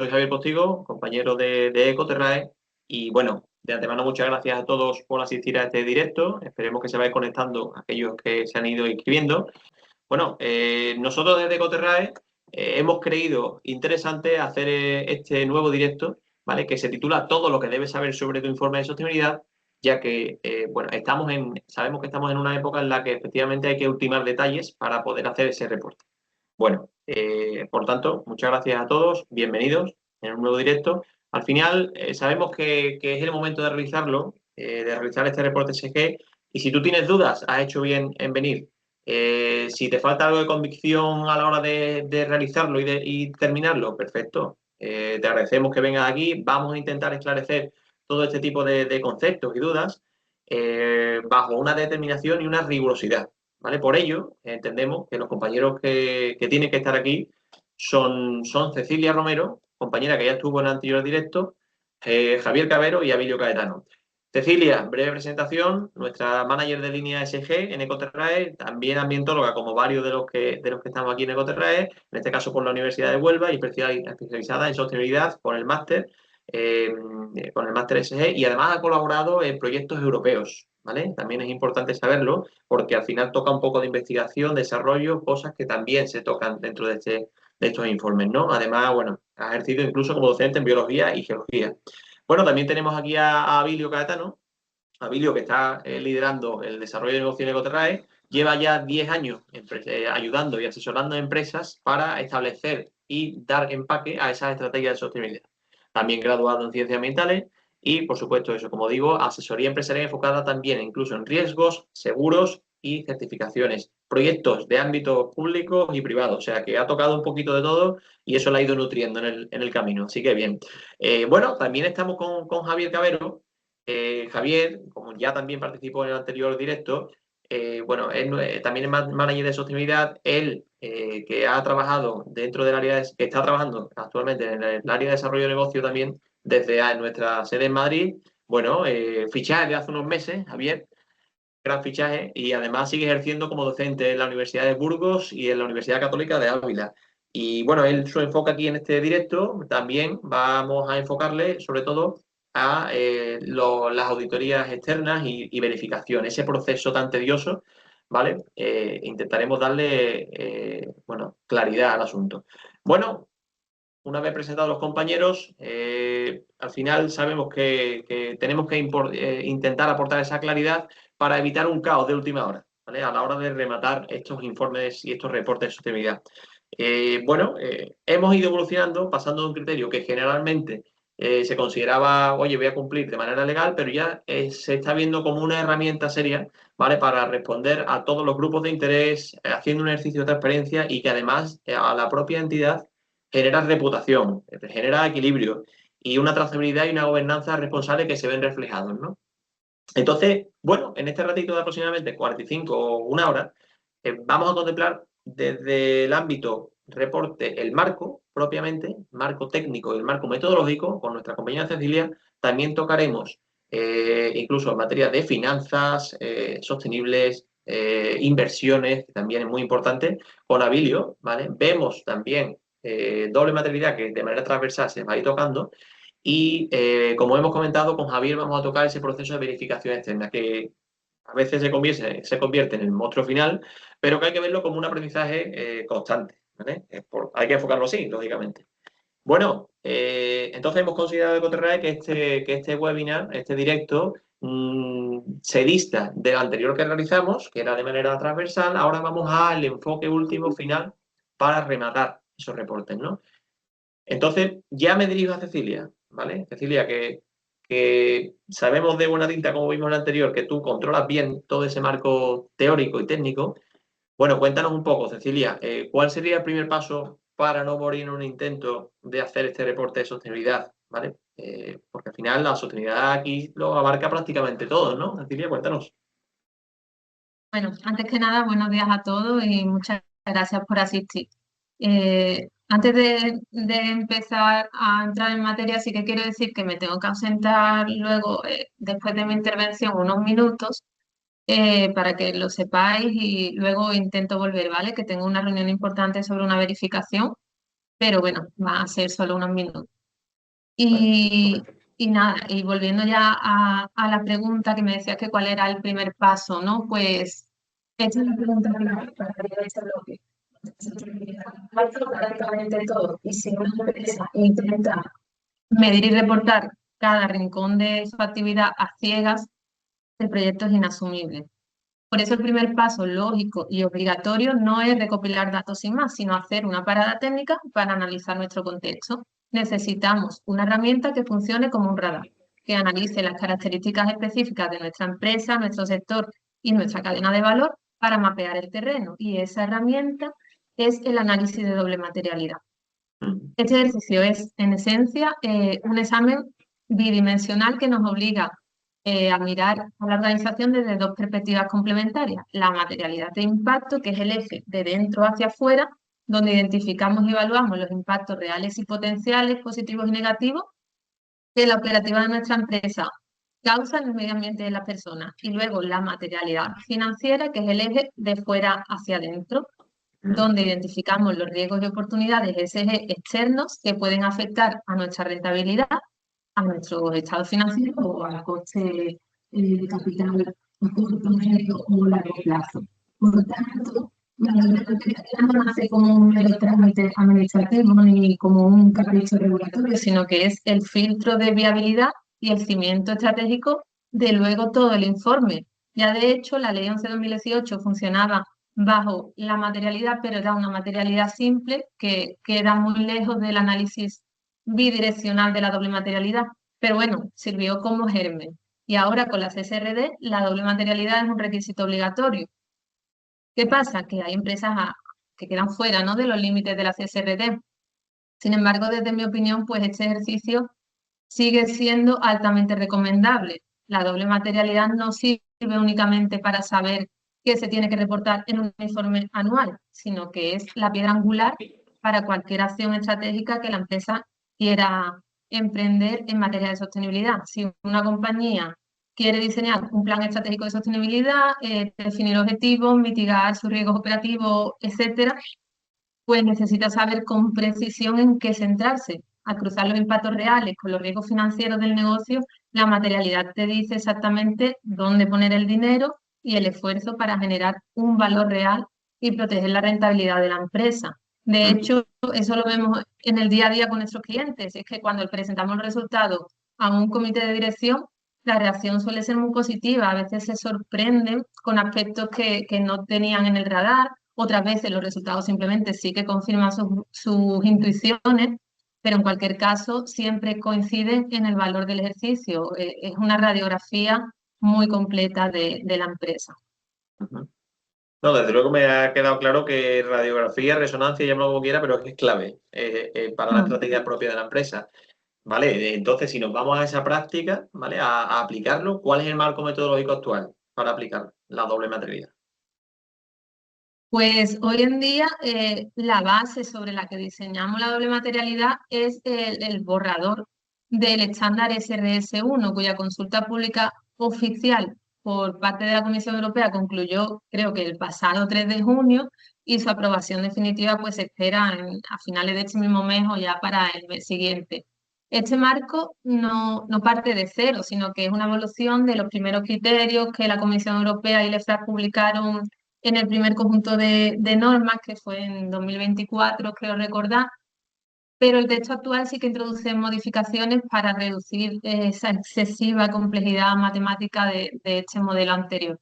Soy Javier Postigo, compañero de Ecoterrae, y bueno, de antemano muchas gracias a todos por asistir a este directo. Esperemos que se vayan conectando aquellos que se han ido inscribiendo. Bueno, nosotros desde Ecoterrae hemos creído interesante hacer este nuevo directo, ¿vale? Que se titula Todo lo que debes saber sobre tu informe de sostenibilidad, ya que, bueno, sabemos que estamos en una época en la que efectivamente hay que ultimar detalles para poder hacer ese reporte. Bueno, por tanto, muchas gracias a todos, bienvenidos en un nuevo directo. Al final, sabemos que es el momento de realizarlo, de realizar este reporte SG, y si tú tienes dudas, has hecho bien en venir. Si te falta algo de convicción a la hora de realizarlo y terminarlo, perfecto. Te agradecemos que vengas aquí, vamos a intentar esclarecer todo este tipo de conceptos y dudas bajo una determinación y una rigurosidad. ¿Vale? Por ello, entendemos que los compañeros que tienen que estar aquí son Cecilia Romero, compañera que ya estuvo en el anterior directo, Javier Cabero y Abilio Caetano. Cecilia, breve presentación, nuestra manager de línea SG en Ecoterrae, también ambientóloga como varios de los que estamos aquí en Ecoterrae, en este caso por la Universidad de Huelva y especializada en sostenibilidad eh, con el máster SG, y además ha colaborado en proyectos europeos, ¿vale? También es importante saberlo porque al final toca un poco de investigación, desarrollo, cosas que también se tocan dentro de estos informes, ¿no? Además, bueno, ha ejercido incluso como docente en biología y geología. Bueno, también tenemos aquí a Abilio Caetano, Abilio que está liderando el desarrollo de negocio en Ecoterrae, lleva ya 10 años ayudando y asesorando a empresas para establecer y dar empaque a esas estrategias de sostenibilidad. También graduado en ciencias ambientales y, por supuesto, eso, como digo, asesoría empresarial enfocada también incluso en riesgos, seguros y certificaciones. Proyectos de ámbito público y privado, o sea que ha tocado un poquito de todo y eso la ha ido nutriendo en el camino. Así que bien. Bueno, también estamos con Javier Cabero. Javier, como ya también participó en el anterior directo, bueno, también es manager de sostenibilidad. Él, que ha trabajado dentro del área, que está trabajando actualmente en el área de desarrollo de negocio también, desde nuestra sede en Madrid. Bueno, fichaje de hace unos meses, Javier, gran fichaje, y además sigue ejerciendo como docente en la Universidad de Burgos y en la Universidad Católica de Ávila. Y bueno, su enfoque aquí en este directo también vamos a enfocarle sobre todo a las auditorías externas y verificación, ese proceso tan tedioso, ¿vale? Intentaremos darle, bueno, claridad al asunto. Bueno, una vez presentados los compañeros, al final sabemos que tenemos que intentar aportar esa claridad para evitar un caos de última hora, ¿vale? A la hora de rematar estos informes y estos reportes de sostenibilidad. Bueno, hemos ido evolucionando, pasando de un criterio que generalmente se consideraba, oye, voy a cumplir de manera legal, pero ya se está viendo como una herramienta seria, ¿vale? Para responder a todos los grupos de interés, haciendo un ejercicio de transparencia y que además a la propia entidad genera reputación, genera equilibrio y una trazabilidad y una gobernanza responsable que se ven reflejados, ¿no? Entonces, bueno, en este ratito de aproximadamente 45 o una hora, vamos a contemplar desde el ámbito reporte el marco propiamente, marco técnico y el marco metodológico, con nuestra compañera Cecilia. También tocaremos incluso en materia de finanzas sostenibles, inversiones, que también es muy importante, con Abilio, ¿vale? Vemos también doble materialidad que de manera transversal se va a ir tocando, y como hemos comentado, con Javier vamos a tocar ese proceso de verificación externa, que a veces se convierte en el monstruo final, pero que hay que verlo como un aprendizaje constante, ¿vale? Hay que enfocarlo así, lógicamente. Bueno, entonces hemos considerado de Coterrae que este webinar, este directo, se dista del anterior que realizamos, que era de manera transversal. Ahora vamos al enfoque último final para rematar esos reportes, ¿no? Entonces, ya me dirijo a Cecilia, ¿vale? Cecilia, que sabemos de buena tinta, como vimos en el anterior, que tú controlas bien todo ese marco teórico y técnico. Bueno, cuéntanos un poco, Cecilia, ¿cuál sería el primer paso para no morir en un intento de hacer este reporte de sostenibilidad? ¿Vale? Porque al final la sostenibilidad aquí lo abarca prácticamente todo, ¿no? Cecilia, cuéntanos. Bueno, antes que nada, buenos días a todos y muchas gracias por asistir. Antes de empezar a entrar en materia, sí que quiero decir que me tengo que ausentar luego, después de mi intervención, unos minutos, para que lo sepáis y luego intento volver, ¿vale? Que tengo una reunión importante sobre una verificación. pero bueno, va a ser solo unos minutos. Vale, Y, perfecto. y nada, y volviendo ya a la pregunta que me decías que cuál era el primer paso, ¿no? Pues esta es la pregunta clave para abrir este bloque. Prácticamente todo. Y si una empresa intenta medir y reportar cada rincón de su actividad a ciegas, el proyecto es inasumible. Por eso el primer paso lógico y obligatorio no es recopilar datos sin más, sino hacer una parada técnica para analizar nuestro contexto. Necesitamos una herramienta que funcione como un radar, que analice las características específicas de nuestra empresa, nuestro sector y nuestra cadena de valor para mapear el terreno. Y esa herramienta es el análisis de doble materialidad. Mm. Este ejercicio es, en esencia, un examen bidimensional que nos obliga a mirar a la organización desde dos perspectivas complementarias. La materialidad de impacto, que es el eje de dentro hacia afuera, donde identificamos y evaluamos los impactos reales y potenciales, positivos y negativos, que la operativa de nuestra empresa causa en el medio ambiente de las personas. Y luego la materialidad financiera, que es el eje de fuera hacia adentro, Mm. donde identificamos los riesgos y oportunidades SG externos que pueden afectar a nuestra rentabilidad, a nuestro estado financiero o al coste de capital a corto, medio o largo plazo. Por lo tanto, la normativa no nace como un mero trámite administrativo ni como un capricho regulatorio, sino que es el filtro de viabilidad y el cimiento estratégico de luego todo el informe. Ya de hecho, la Ley 11/2018 funcionaba bajo la materialidad, pero era una materialidad simple que queda muy lejos del análisis bidireccional de la doble materialidad. Pero bueno, sirvió como germen. Y ahora con la CSRD, la doble materialidad es un requisito obligatorio. ¿Qué pasa? Que hay empresas que quedan fuera, ¿no?, de los límites de la CSRD. Sin embargo, desde mi opinión, pues este ejercicio sigue siendo altamente recomendable. La doble materialidad no sirve únicamente para saber qué se tiene que reportar en un informe anual, sino que es la piedra angular para cualquier acción estratégica que la empresa quiera emprender en materia de sostenibilidad. Si una compañía quiere diseñar un plan estratégico de sostenibilidad, definir objetivos, mitigar sus riesgos operativos, etcétera, pues necesita saber con precisión en qué centrarse. Al cruzar los impactos reales con los riesgos financieros del negocio, la materialidad te dice exactamente dónde poner el dinero y el esfuerzo para generar un valor real y proteger la rentabilidad de la empresa. De Mm. hecho, eso lo vemos en el día a día con nuestros clientes. Es que cuando presentamos los resultados a un comité de dirección, la reacción suele ser muy positiva. A veces se sorprenden con aspectos que no tenían en el radar. Otras veces los resultados simplemente sí que confirman sus intuiciones, pero en cualquier caso siempre coinciden en el valor del ejercicio. Es una radiografía muy completa de la empresa. Ujú. No, desde luego me ha quedado claro que radiografía, resonancia, llámalo como quiera, pero es que es clave para la Mm. estrategia propia de la empresa. Vale, entonces si nos vamos a esa práctica, ¿vale? A aplicarlo, ¿cuál es el marco metodológico actual para aplicar la doble materialidad? Pues hoy en día la base sobre la que diseñamos la doble materialidad es el borrador del estándar SRS-1, cuya consulta pública oficial por parte de la Comisión Europea concluyó, creo que el pasado 3 de junio, y su aprobación definitiva pues se espera a finales de este mismo mes o ya para el mes siguiente. Este marco no parte de cero, sino que es una evolución de los primeros criterios que la Comisión Europea y el EFRAG publicaron en el primer conjunto de normas, que fue en 2024, creo recordar, pero el texto actual sí que introduce modificaciones para reducir esa excesiva complejidad matemática de este modelo anterior.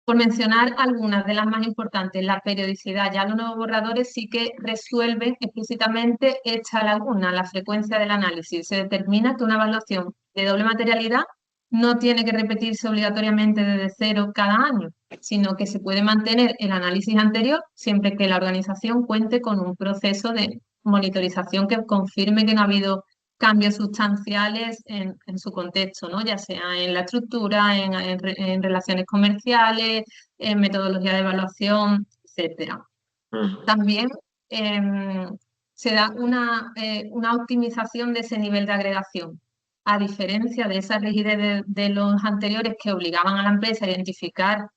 Por mencionar algunas de las más importantes, la periodicidad. Ya los nuevos borradores sí que resuelven explícitamente esta laguna, la frecuencia del análisis. Se determina que una evaluación de doble materialidad no tiene que repetirse obligatoriamente desde cero cada año, sino que se puede mantener el análisis anterior siempre que la organización cuente con un proceso de monitorización que confirme que no ha habido cambios sustanciales en su contexto, ¿no? Ya sea en la estructura, en relaciones comerciales, en metodología de evaluación, etcétera. Mm. También se da una optimización de ese nivel de agregación, a diferencia de esa rigidez de los anteriores que obligaban a la empresa a identificar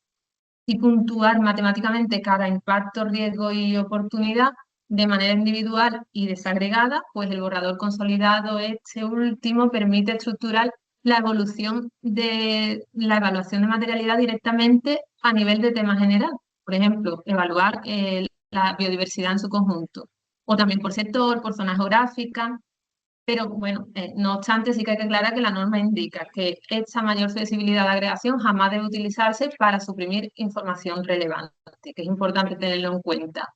y puntuar matemáticamente cada impacto, riesgo y oportunidad. de manera individual y desagregada, pues el borrador consolidado, este último, permite estructurar la evolución de la evaluación de materialidad directamente a nivel de tema general. Por ejemplo, evaluar la biodiversidad en su conjunto, o también por sector, por zona geográfica. Pero bueno, no obstante, sí que hay que aclarar que la norma indica que esta mayor flexibilidad de agregación jamás debe utilizarse para suprimir información relevante, que es importante tenerlo en cuenta.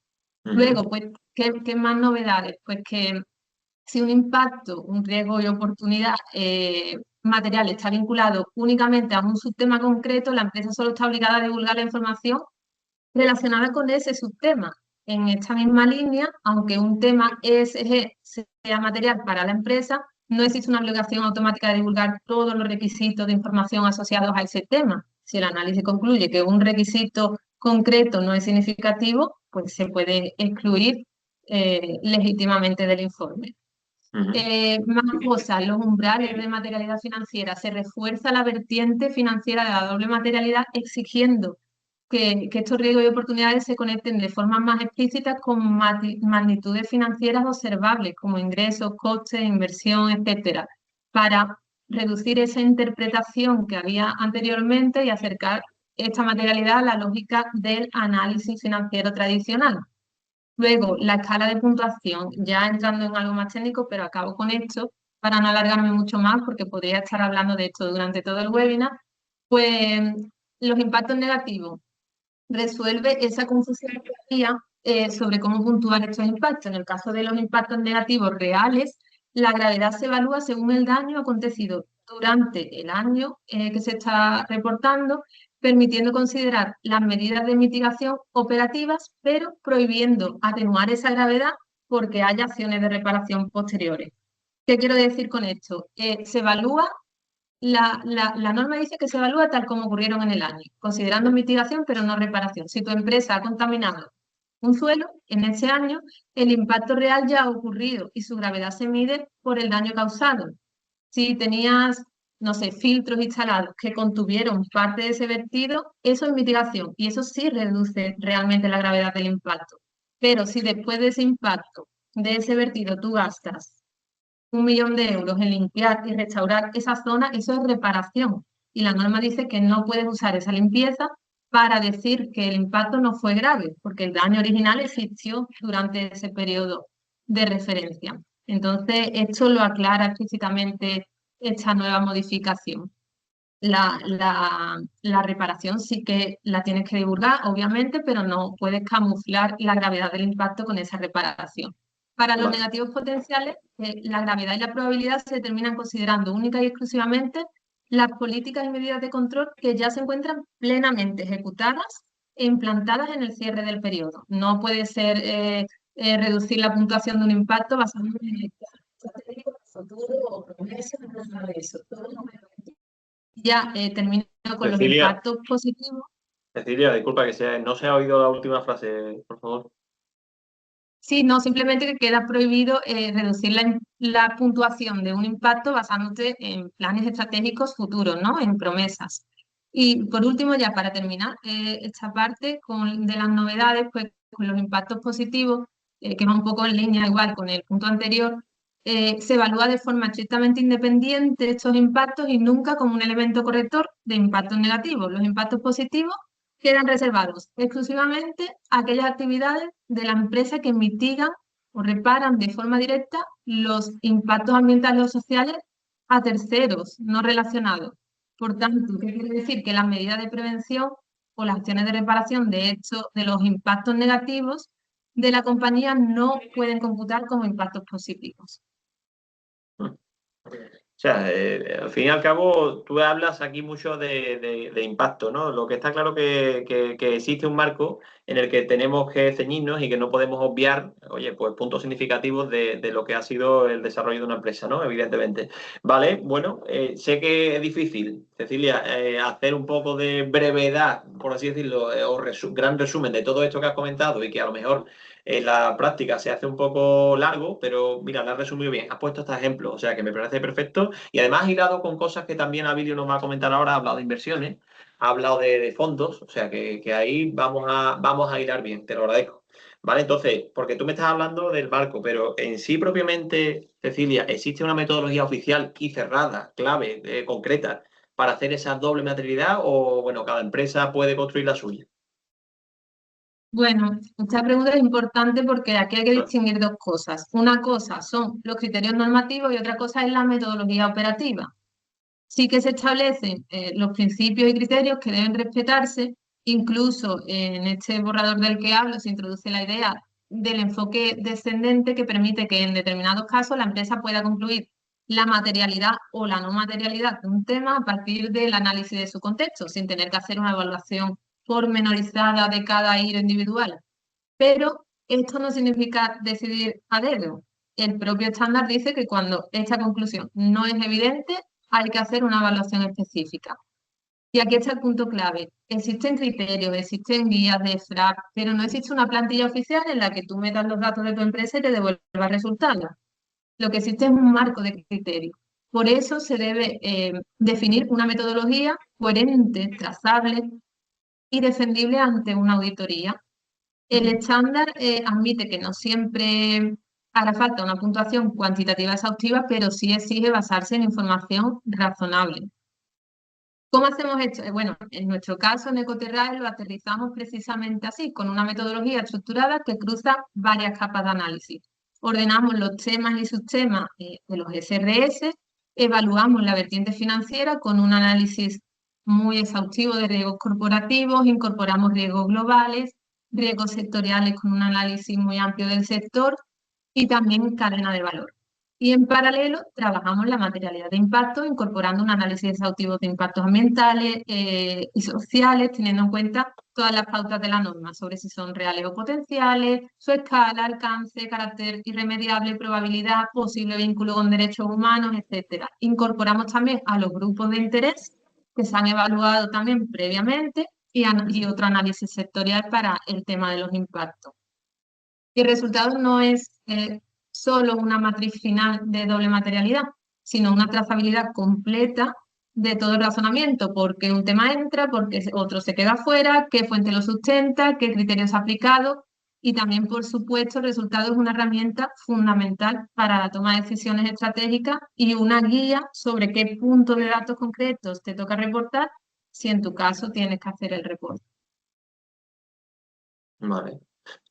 Luego, pues, ¿qué más novedades? Pues que si un impacto, un riesgo y oportunidad material está vinculado únicamente a un subtema concreto, la empresa solo está obligada a divulgar la información relacionada con ese subtema. En esta misma línea, aunque un tema ESG sea material para la empresa, no existe una obligación automática de divulgar todos los requisitos de información asociados a ese tema. Si el análisis concluye que un requisito concreto no es significativo, pues se puede excluir legítimamente del informe. Más cosas, los umbrales de materialidad financiera. Se refuerza la vertiente financiera de la doble materialidad exigiendo que estos riesgos y oportunidades se conecten de forma más explícita con magnitudes financieras observables, como ingresos, costes, inversión, etcétera, para reducir esa interpretación que había anteriormente y acercar esta materialidad a la lógica del análisis financiero tradicional. Luego, la escala de puntuación, ya entrando en algo más técnico, pero acabo con esto para no alargarme mucho más porque podría estar hablando de esto durante todo el webinar. Pues los impactos negativos resuelve esa confusión que había sobre cómo puntuar estos impactos. En el caso de los impactos negativos reales, la gravedad se evalúa según el daño acontecido durante el año que se está reportando, permitiendo considerar las medidas de mitigación operativas, pero prohibiendo atenuar esa gravedad porque haya acciones de reparación posteriores. ¿Qué quiero decir con esto? Se evalúa la norma dice que se evalúa tal como ocurrieron en el año, considerando mitigación pero no reparación. Si tu empresa ha contaminado un suelo en ese año, el impacto real ya ha ocurrido y su gravedad se mide por el daño causado. Si tenías, no sé, filtros instalados que contuvieron parte de ese vertido, eso es mitigación y eso sí reduce realmente la gravedad del impacto. Pero si después de ese impacto, de ese vertido, tú gastas 1 millón de euros en limpiar y restaurar esa zona, eso es reparación. Y la norma dice que no puedes usar esa limpieza para decir que el impacto no fue grave, porque el daño original existió durante ese periodo de referencia. Entonces, esto lo aclara explícitamente esta nueva modificación. La reparación sí que la tienes que divulgar, obviamente, pero no puedes camuflar la gravedad del impacto con esa reparación. Para los negativos potenciales, la gravedad y la probabilidad se determinan considerando única y exclusivamente las políticas y medidas de control que ya se encuentran plenamente ejecutadas e implantadas en el cierre del periodo. No puede ser reducir la puntuación de un impacto basado en el futuro o promesas, nada de eso. Ya termino con los Cecilia, impactos positivos. Cecilia, disculpa que no se ha oído la última frase, por favor. Sí, no, simplemente que queda prohibido reducir la puntuación de un impacto basándote en planes estratégicos futuros, ¿no? En promesas. Y por último, ya para terminar esta parte de las novedades, pues con los impactos positivos, que va un poco en línea igual con el punto anterior, se evalúa de forma estrictamente independiente estos impactos y nunca como un elemento corrector de impactos negativos. Los impactos positivos quedan reservados exclusivamente a aquellas actividades de la empresa que mitigan o reparan de forma directa los impactos ambientales o sociales a terceros no relacionados. Por tanto, ¿qué quiere decir? Que las medidas de prevención o las acciones de reparación de los impactos negativos de la compañía no pueden computar como impactos positivos. O sea, al fin y al cabo, tú hablas aquí mucho de impacto, ¿no? Lo que está claro que existe un marco en el que tenemos que ceñirnos y que no podemos obviar, oye, pues puntos significativos de lo que ha sido el desarrollo de una empresa, ¿no? Evidentemente. Vale, bueno, sé que es difícil, Cecilia, hacer un poco de brevedad, por así decirlo, o gran resumen de todo esto que has comentado y que a lo mejor en la práctica se hace un poco largo, pero mira, la has resumido bien, has puesto estos ejemplos, o sea que me parece perfecto y además ha hilado con cosas que también Abilio nos va a comentar ahora, ha hablado de inversiones, ha hablado de fondos, o sea que ahí vamos a hilar bien, te lo agradezco. ¿Vale? Entonces, porque tú me estás hablando del barco, pero en sí propiamente, Cecilia, ¿existe una metodología oficial y cerrada, clave, concreta, para hacer esa doble materialidad o, bueno, cada empresa puede construir la suya? Bueno, esta pregunta es importante porque aquí hay que distinguir dos cosas. Una cosa son los criterios normativos y otra cosa es la metodología operativa. Sí que se establecen los principios y criterios que deben respetarse, incluso en este borrador del que hablo se introduce la idea del enfoque descendente que permite que en determinados casos la empresa pueda concluir la materialidad o la no materialidad de un tema a partir del análisis de su contexto, sin tener que hacer una evaluación pormenorizada de cada giro individual. Pero esto no significa decidir a dedo. El propio estándar dice que cuando esta conclusión no es evidente, hay que hacer una evaluación específica. Y aquí está el punto clave. Existen criterios, existen guías de FRAP, pero no existe una plantilla oficial en la que tú metas los datos de tu empresa y te devuelva resultados. Lo que existe es un marco de criterios. Por eso se debe definir una metodología coherente, trazable y defendible ante una auditoría. El estándar admite que no siempre hará falta una puntuación cuantitativa exhaustiva, pero sí exige basarse en información razonable. ¿Cómo hacemos esto? Bueno, en nuestro caso en Ecoterrae lo aterrizamos precisamente así, con una metodología estructurada que cruza varias capas de análisis. Ordenamos los temas y subtemas de los SRS, evaluamos la vertiente financiera con un análisis muy exhaustivo de riesgos corporativos, incorporamos riesgos globales, riesgos sectoriales con un análisis muy amplio del sector y también cadena de valor. Y en paralelo trabajamos la materialidad de impacto, incorporando un análisis exhaustivo de impactos ambientales y sociales, teniendo en cuenta todas las pautas de la norma sobre si son reales o potenciales, su escala, alcance, carácter irremediable, probabilidad, posible vínculo con derechos humanos, etcétera. Incorporamos también a los grupos de interés que se han evaluado también previamente y otro análisis sectorial para el tema de los impactos. Y el resultado no es solo una matriz final de doble materialidad, sino una trazabilidad completa de todo el razonamiento, porque un tema entra, porque otro se queda fuera, qué fuente lo sustenta, qué criterios ha aplicado, y también, por supuesto, el resultado es una herramienta fundamental para la toma de decisiones estratégicas y una guía sobre qué puntos de datos concretos te toca reportar si en tu caso tienes que hacer el reporte. Vale.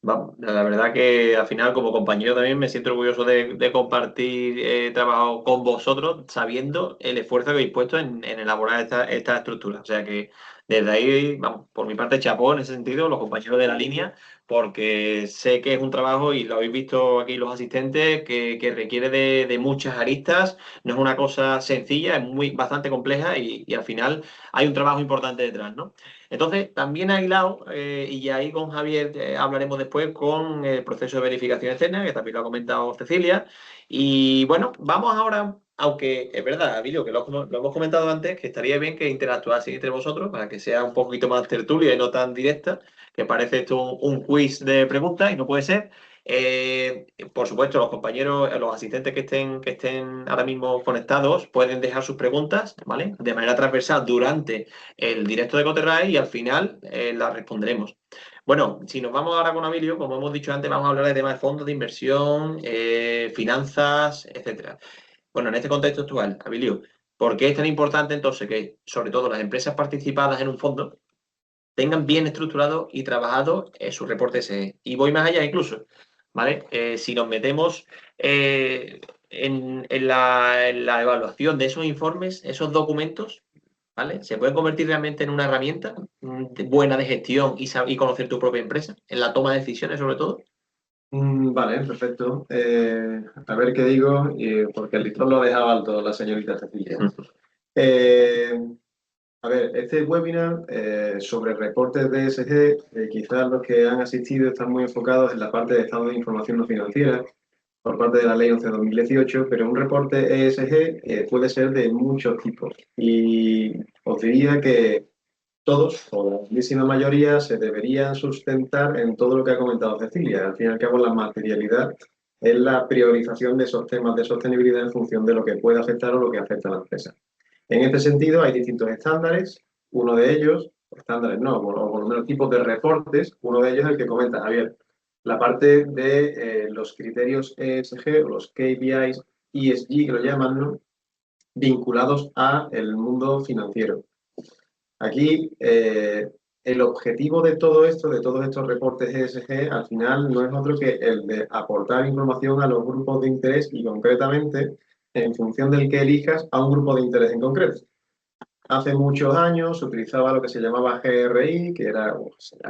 Vamos, la verdad que al final como compañero también me siento orgulloso de compartir trabajo con vosotros sabiendo el esfuerzo que habéis puesto en elaborar esta estructura. O sea que desde ahí, vamos, por mi parte chapó en ese sentido, los compañeros de la línea, porque sé que es un trabajo, y lo habéis visto aquí los asistentes, que requiere de muchas aristas, no es una cosa sencilla, es bastante compleja y al final hay un trabajo importante detrás, ¿no? Entonces, también ha hilado, y ahí con Javier hablaremos después, con el proceso de verificación externa, que también lo ha comentado Cecilia. Y bueno, vamos ahora, aunque es verdad, Emilio, que lo hemos comentado antes, que estaría bien que interactuaseis entre vosotros para que sea un poquito más tertulia y no tan directa, que parece esto un quiz de preguntas y no puede ser. Por supuesto, los compañeros, los asistentes que estén ahora mismo conectados pueden dejar sus preguntas, ¿vale? De manera transversal durante el directo de Coterrae y al final la responderemos. Bueno, si nos vamos ahora con Abilio, como hemos dicho antes, vamos a hablar de temas de fondos de inversión, finanzas, etcétera. Bueno, en este contexto actual, Abilio, ¿por qué es tan importante entonces que, sobre todo, las empresas participadas en un fondo tengan bien estructurado y trabajado su reporte SE? Y voy más allá incluso, ¿vale? Si nos metemos en la evaluación de esos informes, esos documentos, ¿vale? Se puede convertir realmente en una herramienta buena de gestión y conocer tu propia empresa, en la toma de decisiones sobre todo. Vale, perfecto. A ver qué digo, porque el listón lo ha dejado alto la señorita Cecilia. Eh, a ver, este webinar sobre reportes de ESG, quizás los que han asistido están muy enfocados en la parte de estado de información no financiera por parte de la Ley 11/2018, pero un reporte ESG puede ser de muchos tipos. Y os diría que todos, o la grandísima mayoría, se deberían sustentar en todo lo que ha comentado Cecilia. Al fin y al cabo, la materialidad es la priorización de esos temas de sostenibilidad en función de lo que puede afectar o lo que afecta a la empresa. En este sentido, hay distintos estándares. Uno de ellos, estándares no, o por lo menos tipos de reportes, uno de ellos es el que comenta Javier, la parte de los criterios ESG o los KPIs ESG, que lo llaman, ¿no? Vinculados a el mundo financiero. Aquí, el objetivo de todo esto, de todos estos reportes ESG, al final no es otro que el de aportar información a los grupos de interés y concretamente, en función del que elijas, a un grupo de interés en concreto. Hace muchos años se utilizaba lo que se llamaba GRI, que era,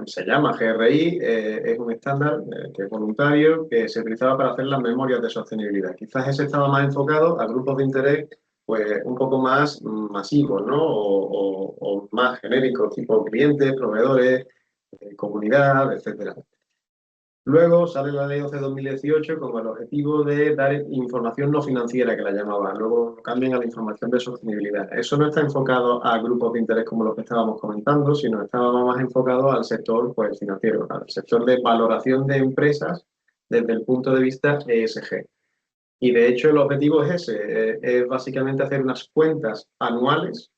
se llama GRI, es un estándar que es voluntario, que se utilizaba para hacer las memorias de sostenibilidad. Quizás ese estaba más enfocado a grupos de interés pues un poco más masivos, ¿no? O más genéricos, tipo clientes, proveedores, comunidad, etcétera. Luego sale la Ley 11/2018 con el objetivo de dar información no financiera, que la llamaban. Luego cambian a la información de sostenibilidad. Eso no está enfocado a grupos de interés como los que estábamos comentando, sino estaba más enfocado al sector pues, financiero, al sector de valoración de empresas desde el punto de vista ESG. Y de hecho el objetivo es ese, es básicamente hacer unas cuentas anuales,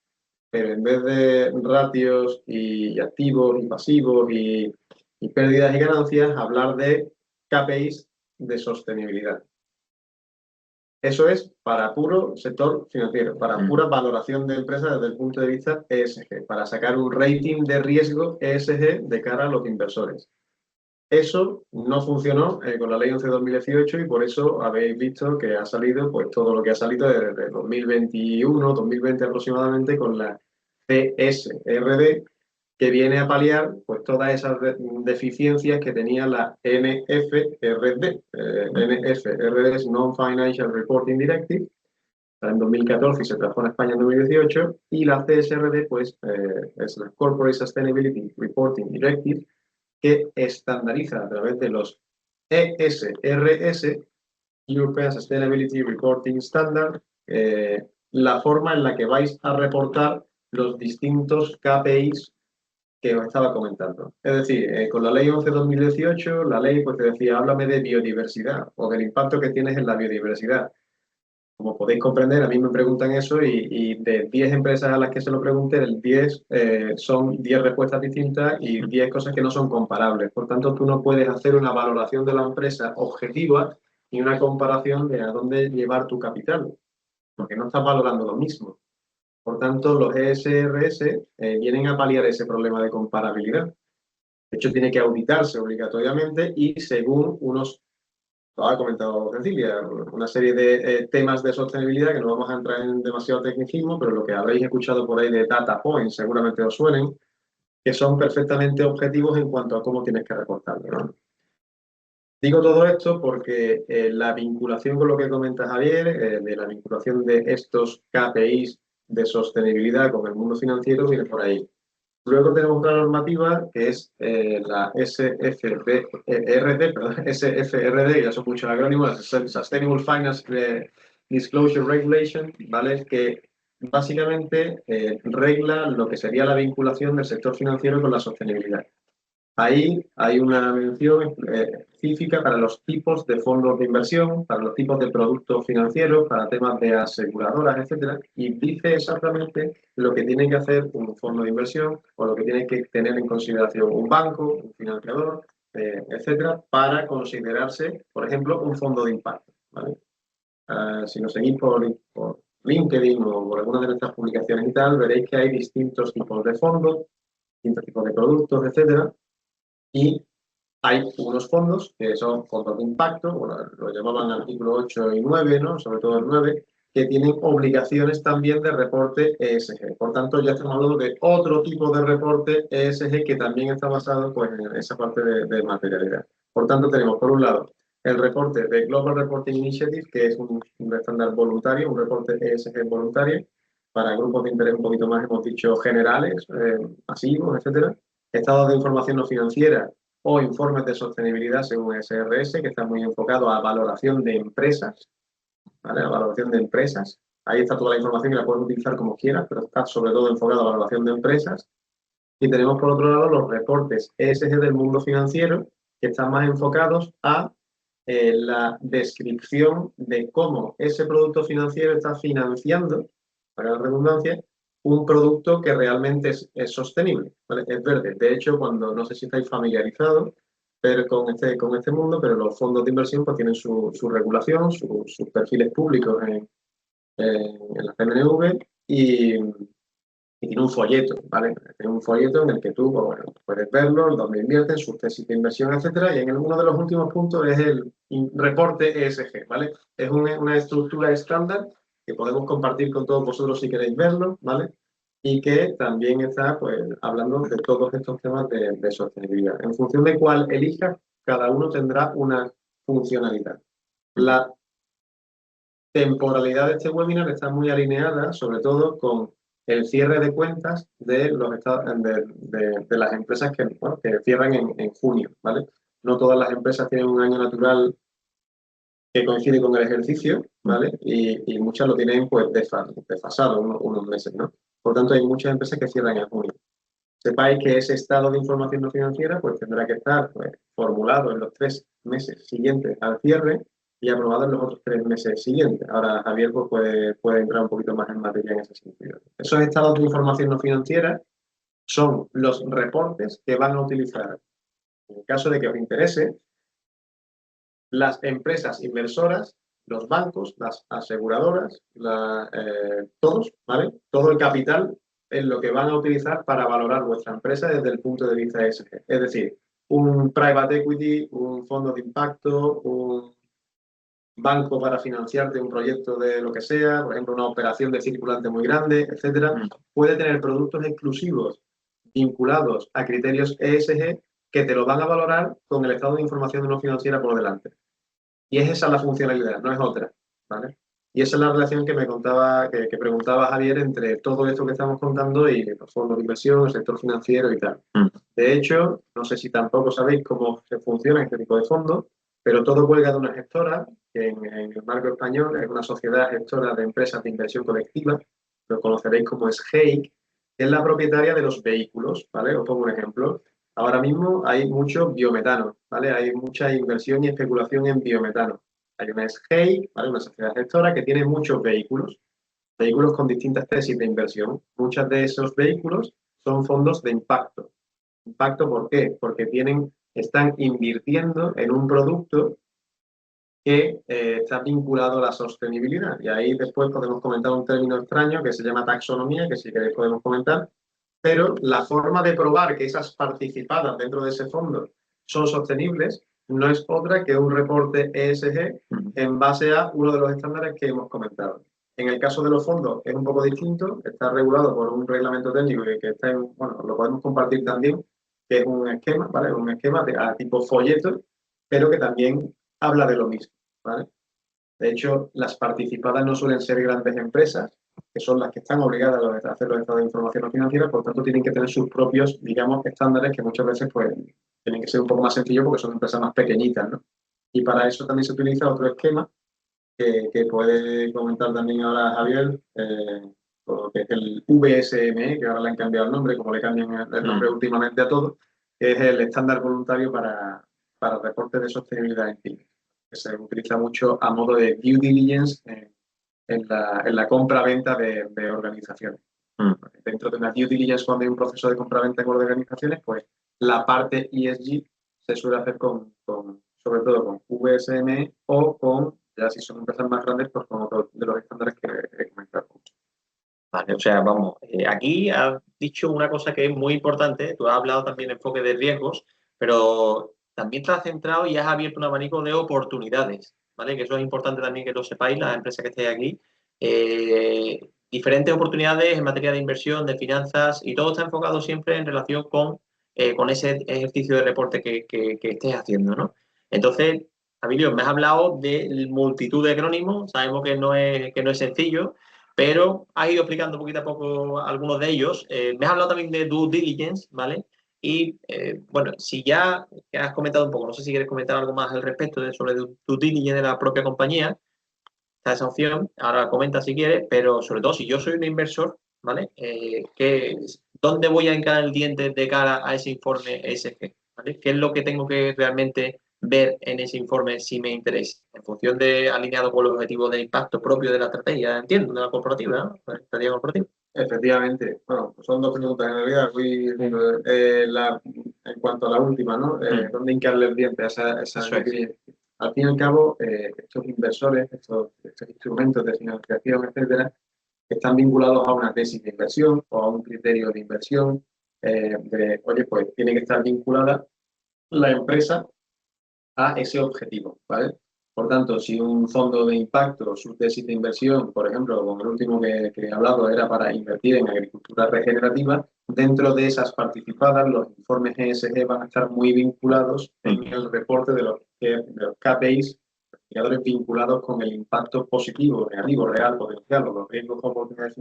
pero en vez de ratios y activos y pasivos y pérdidas y ganancias, hablar de KPIs de sostenibilidad. Eso es para puro sector financiero, para pura valoración de empresas desde el punto de vista ESG, para sacar un rating de riesgo ESG de cara a los inversores. Eso no funcionó con la Ley 11/2018 y por eso habéis visto que ha salido pues todo lo que ha salido desde 2021, 2020 aproximadamente con la CSRD, que viene a paliar pues todas esas deficiencias que tenía la NFRD. NFRD es Non-Financial Reporting Directive, está en 2014 y se trajo en España en 2018, y la CSRD pues es la Corporate Sustainability Reporting Directive, que estandariza a través de los ESRS, European Sustainability Reporting Standard, la forma en la que vais a reportar los distintos KPIs que os estaba comentando. Es decir, con la ley 11/2018, la ley pues te decía, háblame de biodiversidad o del impacto que tienes en la biodiversidad. Como podéis comprender, a mí me preguntan eso y de 10 empresas a las que se lo pregunte, 10 son 10 respuestas distintas y 10 cosas que no son comparables. Por tanto, tú no puedes hacer una valoración de la empresa objetiva ni una comparación de a dónde llevar tu capital, porque no estás valorando lo mismo. Por tanto, los ESRS vienen a paliar ese problema de comparabilidad. De hecho, tiene que auditarse obligatoriamente y según unos, lo ha comentado Cecilia, una serie de temas de sostenibilidad que no vamos a entrar en demasiado tecnicismo, pero lo que habréis escuchado por ahí de data points seguramente os suenen, que son perfectamente objetivos en cuanto a cómo tienes que reportarlo, ¿no? Digo todo esto porque la vinculación con lo que comenta Javier, de la vinculación de estos KPIs de sostenibilidad con el mundo financiero, viene por ahí. Luego tenemos otra normativa que es la SFRD, ya son muchos acrónimos, Sustainable Finance Disclosure Regulation, ¿vale? Que básicamente regla lo que sería la vinculación del sector financiero con la sostenibilidad. Ahí hay una mención específica para los tipos de fondos de inversión, para los tipos de productos financieros, para temas de aseguradoras, etcétera, y dice exactamente lo que tiene que hacer un fondo de inversión o lo que tiene que tener en consideración un banco, un financiador, etcétera, para considerarse, por ejemplo, un fondo de impacto, ¿vale? Si nos seguís por LinkedIn o por alguna de nuestras publicaciones y tal, veréis que hay distintos tipos de fondos, distintos tipos de productos, etcétera. Y hay unos fondos que son fondos de impacto, bueno, lo llamaban artículo 8 y 9, ¿no? Sobre todo el 9, que tienen obligaciones también de reporte ESG. Por tanto, ya estamos hablando de otro tipo de reporte ESG que también está basado pues, en esa parte de materialidad. Por tanto, tenemos por un lado el reporte de Global Reporting Initiative, que es un estándar voluntario, un reporte ESG voluntario, para grupos de interés un poquito más, hemos dicho, generales, masivos, etcétera. Estados de información no financiera o informes de sostenibilidad según SRS, que está muy enfocado a valoración de empresas, ¿vale? A valoración de empresas. Ahí está toda la información y la puedes utilizar como quieras, pero está sobre todo enfocado a valoración de empresas. Y tenemos por otro lado los reportes ESG del mundo financiero, que están más enfocados a la descripción de cómo ese producto financiero está financiando, para la redundancia, un producto que realmente es sostenible, ¿vale? Es verde. De hecho, cuando no sé si estáis familiarizados, pero con este mundo, pero los fondos de inversión pues tienen su regulación, sus perfiles públicos en la CNMV y tiene un folleto, ¿vale? Tiene un folleto en el que tú, pues, bueno, puedes verlo, dónde invierten, sus tesis de inversión, etcétera, y en uno de los últimos puntos es el reporte ESG, ¿vale? Es una estructura estándar que podemos compartir con todos vosotros si queréis verlo, ¿vale? Y que también está, pues, hablando de todos estos temas de sostenibilidad. En función de cuál elijas, cada uno tendrá una funcionalidad. La temporalidad de este webinar está muy alineada, sobre todo con el cierre de cuentas de las empresas que, bueno, que cierran en junio, ¿vale? No todas las empresas tienen un año natural que coincide con el ejercicio, ¿vale? Y muchas lo tienen pues desfasado unos meses, ¿no? Por tanto, hay muchas empresas que cierran en junio. Sepáis que ese estado de información no financiera pues tendrá que estar pues, formulado en los 3 meses siguientes al cierre y aprobado en los otros 3 meses siguientes. Ahora Javier pues, puede entrar un poquito más en materia en ese sentido. Esos estados de información no financiera son los reportes que van a utilizar, en el caso de que os interese, las empresas inversoras, los bancos, las aseguradoras, todos, ¿vale? Todo el capital es lo que van a utilizar para valorar vuestra empresa desde el punto de vista ESG. Es decir, un private equity, un fondo de impacto, un banco para financiarte un proyecto de lo que sea, por ejemplo, una operación de circulante muy grande, etcétera, puede tener productos exclusivos vinculados a criterios ESG que te lo van a valorar con el estado de información no financiera por delante. Y es esa la funcionalidad, no es otra, ¿vale? Y esa es la relación que me contaba, que preguntaba Javier entre todo esto que estamos contando y los fondos de inversión, el sector financiero y tal. De hecho, no sé si tampoco sabéis cómo se funciona este tipo de fondos, pero todo cuelga de una gestora, que en el marco español es una sociedad gestora de empresas de inversión colectiva, lo conoceréis como SGEIC, que es la propietaria de los vehículos, ¿vale? Os pongo un ejemplo. Ahora mismo hay mucho biometano, ¿vale? Hay mucha inversión y especulación en biometano. Hay una SGEI, ¿vale? Una sociedad gestora que tiene muchos vehículos con distintas tesis de inversión. Muchos de esos vehículos son fondos de impacto. ¿Impacto por qué? Porque están invirtiendo en un producto que está vinculado a la sostenibilidad. Y ahí después podemos comentar un término extraño que se llama taxonomía, que si queréis podemos comentar, pero la forma de probar que esas participadas dentro de ese fondo son sostenibles no es otra que un reporte ESG en base a uno de los estándares que hemos comentado. En el caso de los fondos es un poco distinto, está regulado por un reglamento técnico que está bueno, lo podemos compartir también, que es un esquema, ¿vale? Un esquema a tipo folleto, pero que también habla de lo mismo, ¿vale? De hecho, las participadas no suelen ser grandes empresas, que son las que están obligadas a hacer los estados de información no financiera, por tanto tienen que tener sus propios, digamos, estándares que muchas veces pues, tienen que ser un poco más sencillos porque son empresas más pequeñitas, ¿no? Y para eso también se utiliza otro esquema que puede comentar también ahora Javier, que es el VSME, que ahora le han cambiado el nombre, como le cambian el nombre últimamente a todo, que es el estándar voluntario para reportes de sostenibilidad en pymes, que se utiliza mucho a modo de due diligence en la compra-venta de organizaciones. Dentro de una due diligence, cuando hay un proceso de compra-venta con organizaciones, pues la parte ESG se suele hacer sobre todo con VSM o con, ya si son empresas más grandes, pues con otros de los estándares que he comentado. Vale, o sea, vamos, aquí has dicho una cosa que es muy importante, tú has hablado también de enfoque de riesgos, pero también te has centrado y has abierto un abanico de oportunidades, ¿vale? Que eso es importante también que lo sepáis, las empresas que estéis aquí. Diferentes oportunidades en materia de inversión, de finanzas, y todo está enfocado siempre en relación con ese ejercicio de reporte que estés haciendo, ¿no? Entonces, Abilio, me has hablado de multitud de acrónimos, sabemos que no es sencillo, pero has ido explicando poquito a poco algunos de ellos. Me has hablado también de due diligence, ¿vale? Y bueno, si ya has comentado un poco, no sé si quieres comentar algo más al respecto sobre due diligence de la propia compañía, está esa opción, ahora comenta si quieres, pero sobre todo si yo soy un inversor, ¿vale? ¿Dónde voy a hincar el diente de cara a ese informe ESG? ¿Vale? ¿Qué es lo que tengo que realmente ver en ese informe si me interesa? En función de alineado con los objetivos de impacto propio de la estrategia, entiendo, de la corporativa, ¿no? La estrategia corporativa. Efectivamente. Bueno, son dos preguntas en realidad. en cuanto a la última, ¿no? ¿Dónde hincarle el diente a esa Eso es. deficiencia? Al fin y al cabo, estos inversores, estos instrumentos de financiación, etcétera, están vinculados a una tesis de inversión o a un criterio de inversión, oye, pues tiene que estar vinculada la empresa a ese objetivo, ¿vale? Por tanto, si un fondo de impacto, su tesis de inversión, por ejemplo, como el último que he hablado, era para invertir en agricultura regenerativa, dentro de esas participadas, los informes ESG van a estar muy vinculados en el reporte de los KPIs, indicadores vinculados con el impacto positivo, negativo, real, potencial, o los riesgos o oportunidades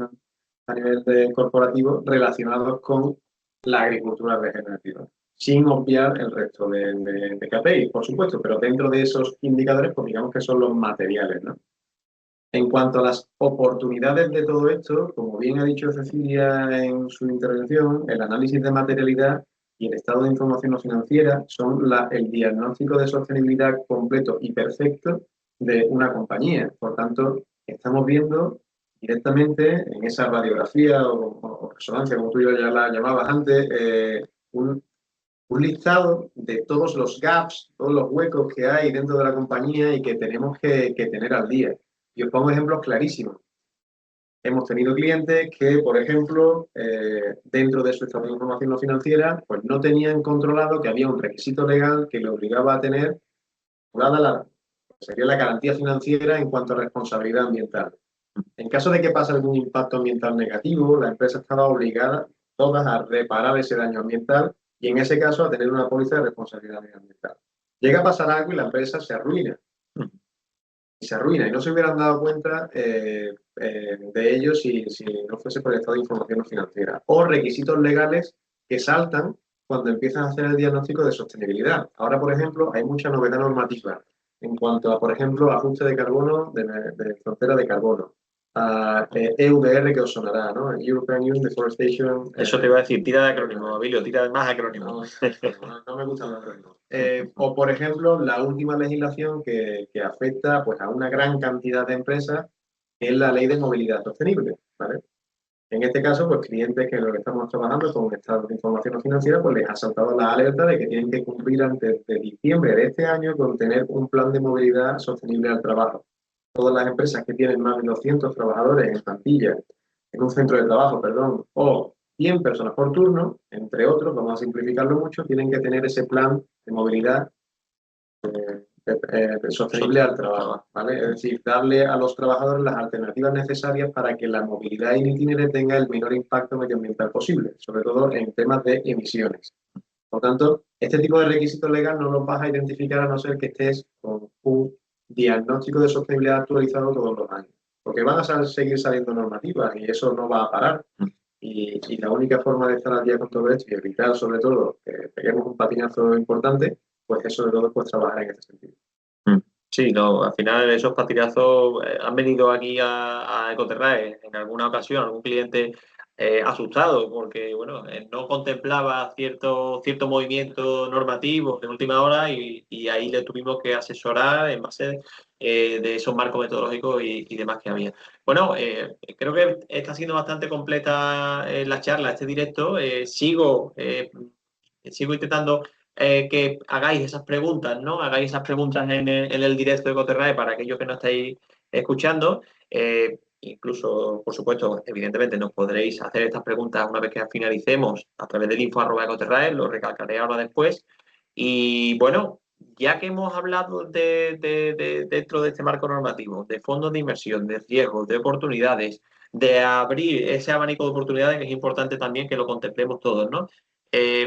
a nivel corporativo relacionados con la agricultura regenerativa, sin obviar el resto de KPIs, por supuesto, pero dentro de esos indicadores, pues digamos que son los materiales, ¿no? En cuanto a las oportunidades de todo esto, como bien ha dicho Cecilia en su intervención, el análisis de materialidad y el estado de información no financiera son el diagnóstico de sostenibilidad completo y perfecto de una compañía. Por tanto, estamos viendo directamente en esa radiografía o resonancia, como tú ya la llamabas antes, un listado de todos los gaps, todos los huecos que hay dentro de la compañía y que tenemos que tener al día. Y os pongo ejemplos clarísimos. Hemos tenido clientes que, por ejemplo, dentro de su estado de información no financiera, pues no tenían controlado que había un requisito legal que le obligaba a tener sería la garantía financiera en cuanto a responsabilidad ambiental. En caso de que pase algún impacto ambiental negativo, la empresa estaba obligada todas a reparar ese daño ambiental y en ese caso a tener una póliza de responsabilidad ambiental. Llega a pasar algo y la empresa se arruina. Y se arruina y no se hubieran dado cuenta de ello si no fuese por el estado de información no financiera. O requisitos legales que saltan cuando empiezan a hacer el diagnóstico de sostenibilidad. Ahora, por ejemplo, hay mucha novedad normativa en cuanto a, por ejemplo, ajuste de carbono, de frontera de carbono. EUDR, que os sonará, ¿no? European Union Deforestation. Eso te iba a decir, tira de acrónimo, Abilio, tira de más acrónimo. No me gustan los acrónimos. O, por ejemplo, la última legislación que afecta pues, a una gran cantidad de empresas, que es la Ley de Movilidad Sostenible, ¿vale? En este caso, pues clientes que en lo que estamos trabajando con estados de información no financiera, pues les ha saltado la alerta de que tienen que cumplir antes de diciembre de este año con tener un plan de movilidad sostenible al trabajo. Todas las empresas que tienen más de 200 trabajadores en plantilla, en un centro de trabajo, perdón, o 100 personas por turno, entre otros, vamos a simplificarlo mucho, tienen que tener ese plan de movilidad sostenible al trabajo, ¿vale? Es decir, darle a los trabajadores las alternativas necesarias para que la movilidad in itinere tenga el menor impacto medioambiental posible, sobre todo en temas de emisiones. Por tanto, este tipo de requisitos legales no los vas a identificar a no ser que estés con un diagnóstico de sostenibilidad actualizado todos los años, porque van a seguir saliendo normativas y eso no va a parar. Y la única forma de estar al día con todo esto y evitar, sobre todo, que peguemos un patinazo importante, pues es sobre todo pues, trabajar en este sentido. Sí, no, al final esos patinazos han venido aquí a Ecoterrae en alguna ocasión, algún cliente asustado porque bueno, no contemplaba cierto movimiento normativo de última hora y ahí le tuvimos que asesorar en base de esos marcos metodológicos y demás que había. Bueno, creo que está siendo bastante completa la charla, este directo. Sigo intentando que hagáis esas preguntas, ¿no? Hagáis esas preguntas en el directo de Coterrae para aquellos que no estáis escuchando. Incluso, por supuesto, evidentemente nos podréis hacer estas preguntas una vez que finalicemos a través del info@ecoterrae, lo recalcaré ahora después. Y bueno, ya que hemos hablado dentro de este marco normativo, de fondos de inversión, de riesgos, de oportunidades, de abrir ese abanico de oportunidades, que es importante también que lo contemplemos todos, ¿no?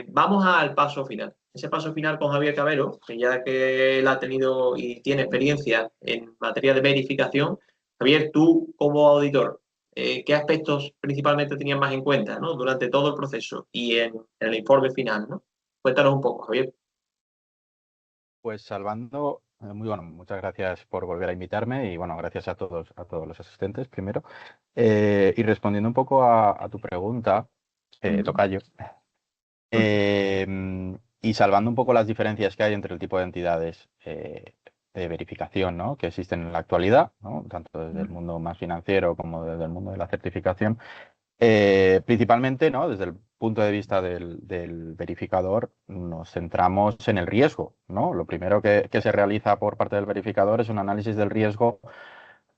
Vamos al paso final. Ese paso final con Javier Cabero, que ya que él ha tenido y tiene experiencia en materia de verificación. Javier, tú como auditor, ¿qué aspectos principalmente tenías más en cuenta, ¿no? Durante todo el proceso y en el informe final, ¿no? Cuéntanos un poco, Javier. Pues salvando, muy bueno, muchas gracias por volver a invitarme y bueno, gracias a todos los asistentes primero. Y respondiendo un poco a tu pregunta, tocayo, y salvando un poco las diferencias que hay entre el tipo de entidades de verificación, ¿no? Que existen en la actualidad, ¿no? Tanto desde el mundo más financiero como desde el mundo de la certificación. Principalmente, ¿no? Desde el punto de vista del verificador, nos centramos en el riesgo, ¿no? Lo primero que se realiza por parte del verificador es un análisis del riesgo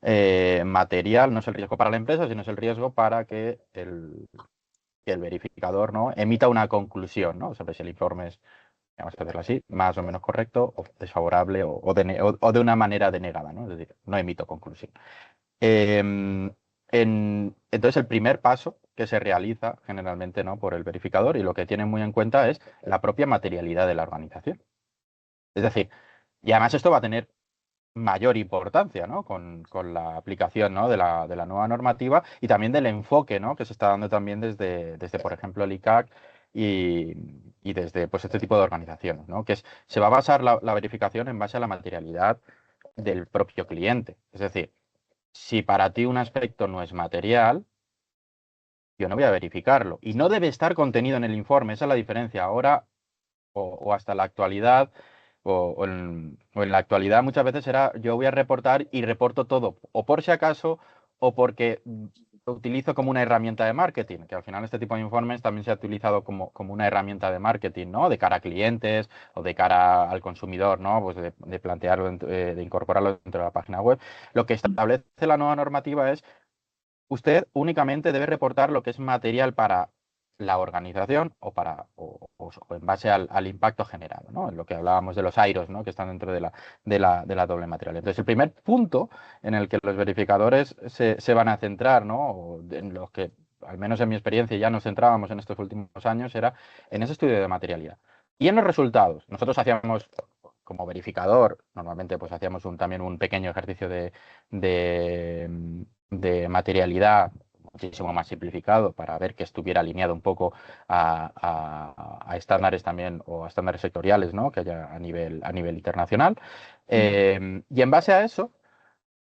material, no es el riesgo para la empresa, sino es el riesgo para que el verificador, ¿no? emita una conclusión, ¿no? Sobre si el informe es, vamos a hacerlo así, más o menos correcto, o desfavorable, o de una manera denegada, ¿no? Es decir, no emito conclusión. Entonces, el primer paso que se realiza generalmente, ¿no? por el verificador, y lo que tiene muy en cuenta es la propia materialidad de la organización. Es decir, y además esto va a tener mayor importancia, ¿no? con la aplicación, ¿no? de la nueva normativa y también del enfoque, ¿no? que se está dando también desde por ejemplo, el ICAC y desde pues, este tipo de organizaciones, ¿no? Se va a basar la verificación en base a la materialidad del propio cliente. Es decir, si para ti un aspecto no es material, yo no voy a verificarlo. Y no debe estar contenido en el informe, esa es la diferencia. Ahora o hasta la actualidad, o en la actualidad muchas veces era yo voy a reportar y reporto todo, o por si acaso, o porque lo utilizo como una herramienta de marketing, que al final este tipo de informes también se ha utilizado como una herramienta de marketing, ¿no? De cara a clientes o de cara al consumidor, ¿no? Pues de plantearlo, de incorporarlo dentro de la página web. Lo que establece la nueva normativa es usted únicamente debe reportar lo que es material para la organización o en base al impacto generado, ¿no? En lo que hablábamos de los AIROS, ¿no? que están dentro de la doble material. Entonces, el primer punto en el que los verificadores se van a centrar, ¿no? o en los que, al menos en mi experiencia, ya nos centrábamos en estos últimos años, era en ese estudio de materialidad. Y en los resultados. Nosotros hacíamos, como verificador, normalmente pues hacíamos también un pequeño ejercicio de materialidad muchísimo más simplificado para ver que estuviera alineado un poco a estándares también o a estándares sectoriales, ¿no? que haya a nivel internacional. Y en base a eso,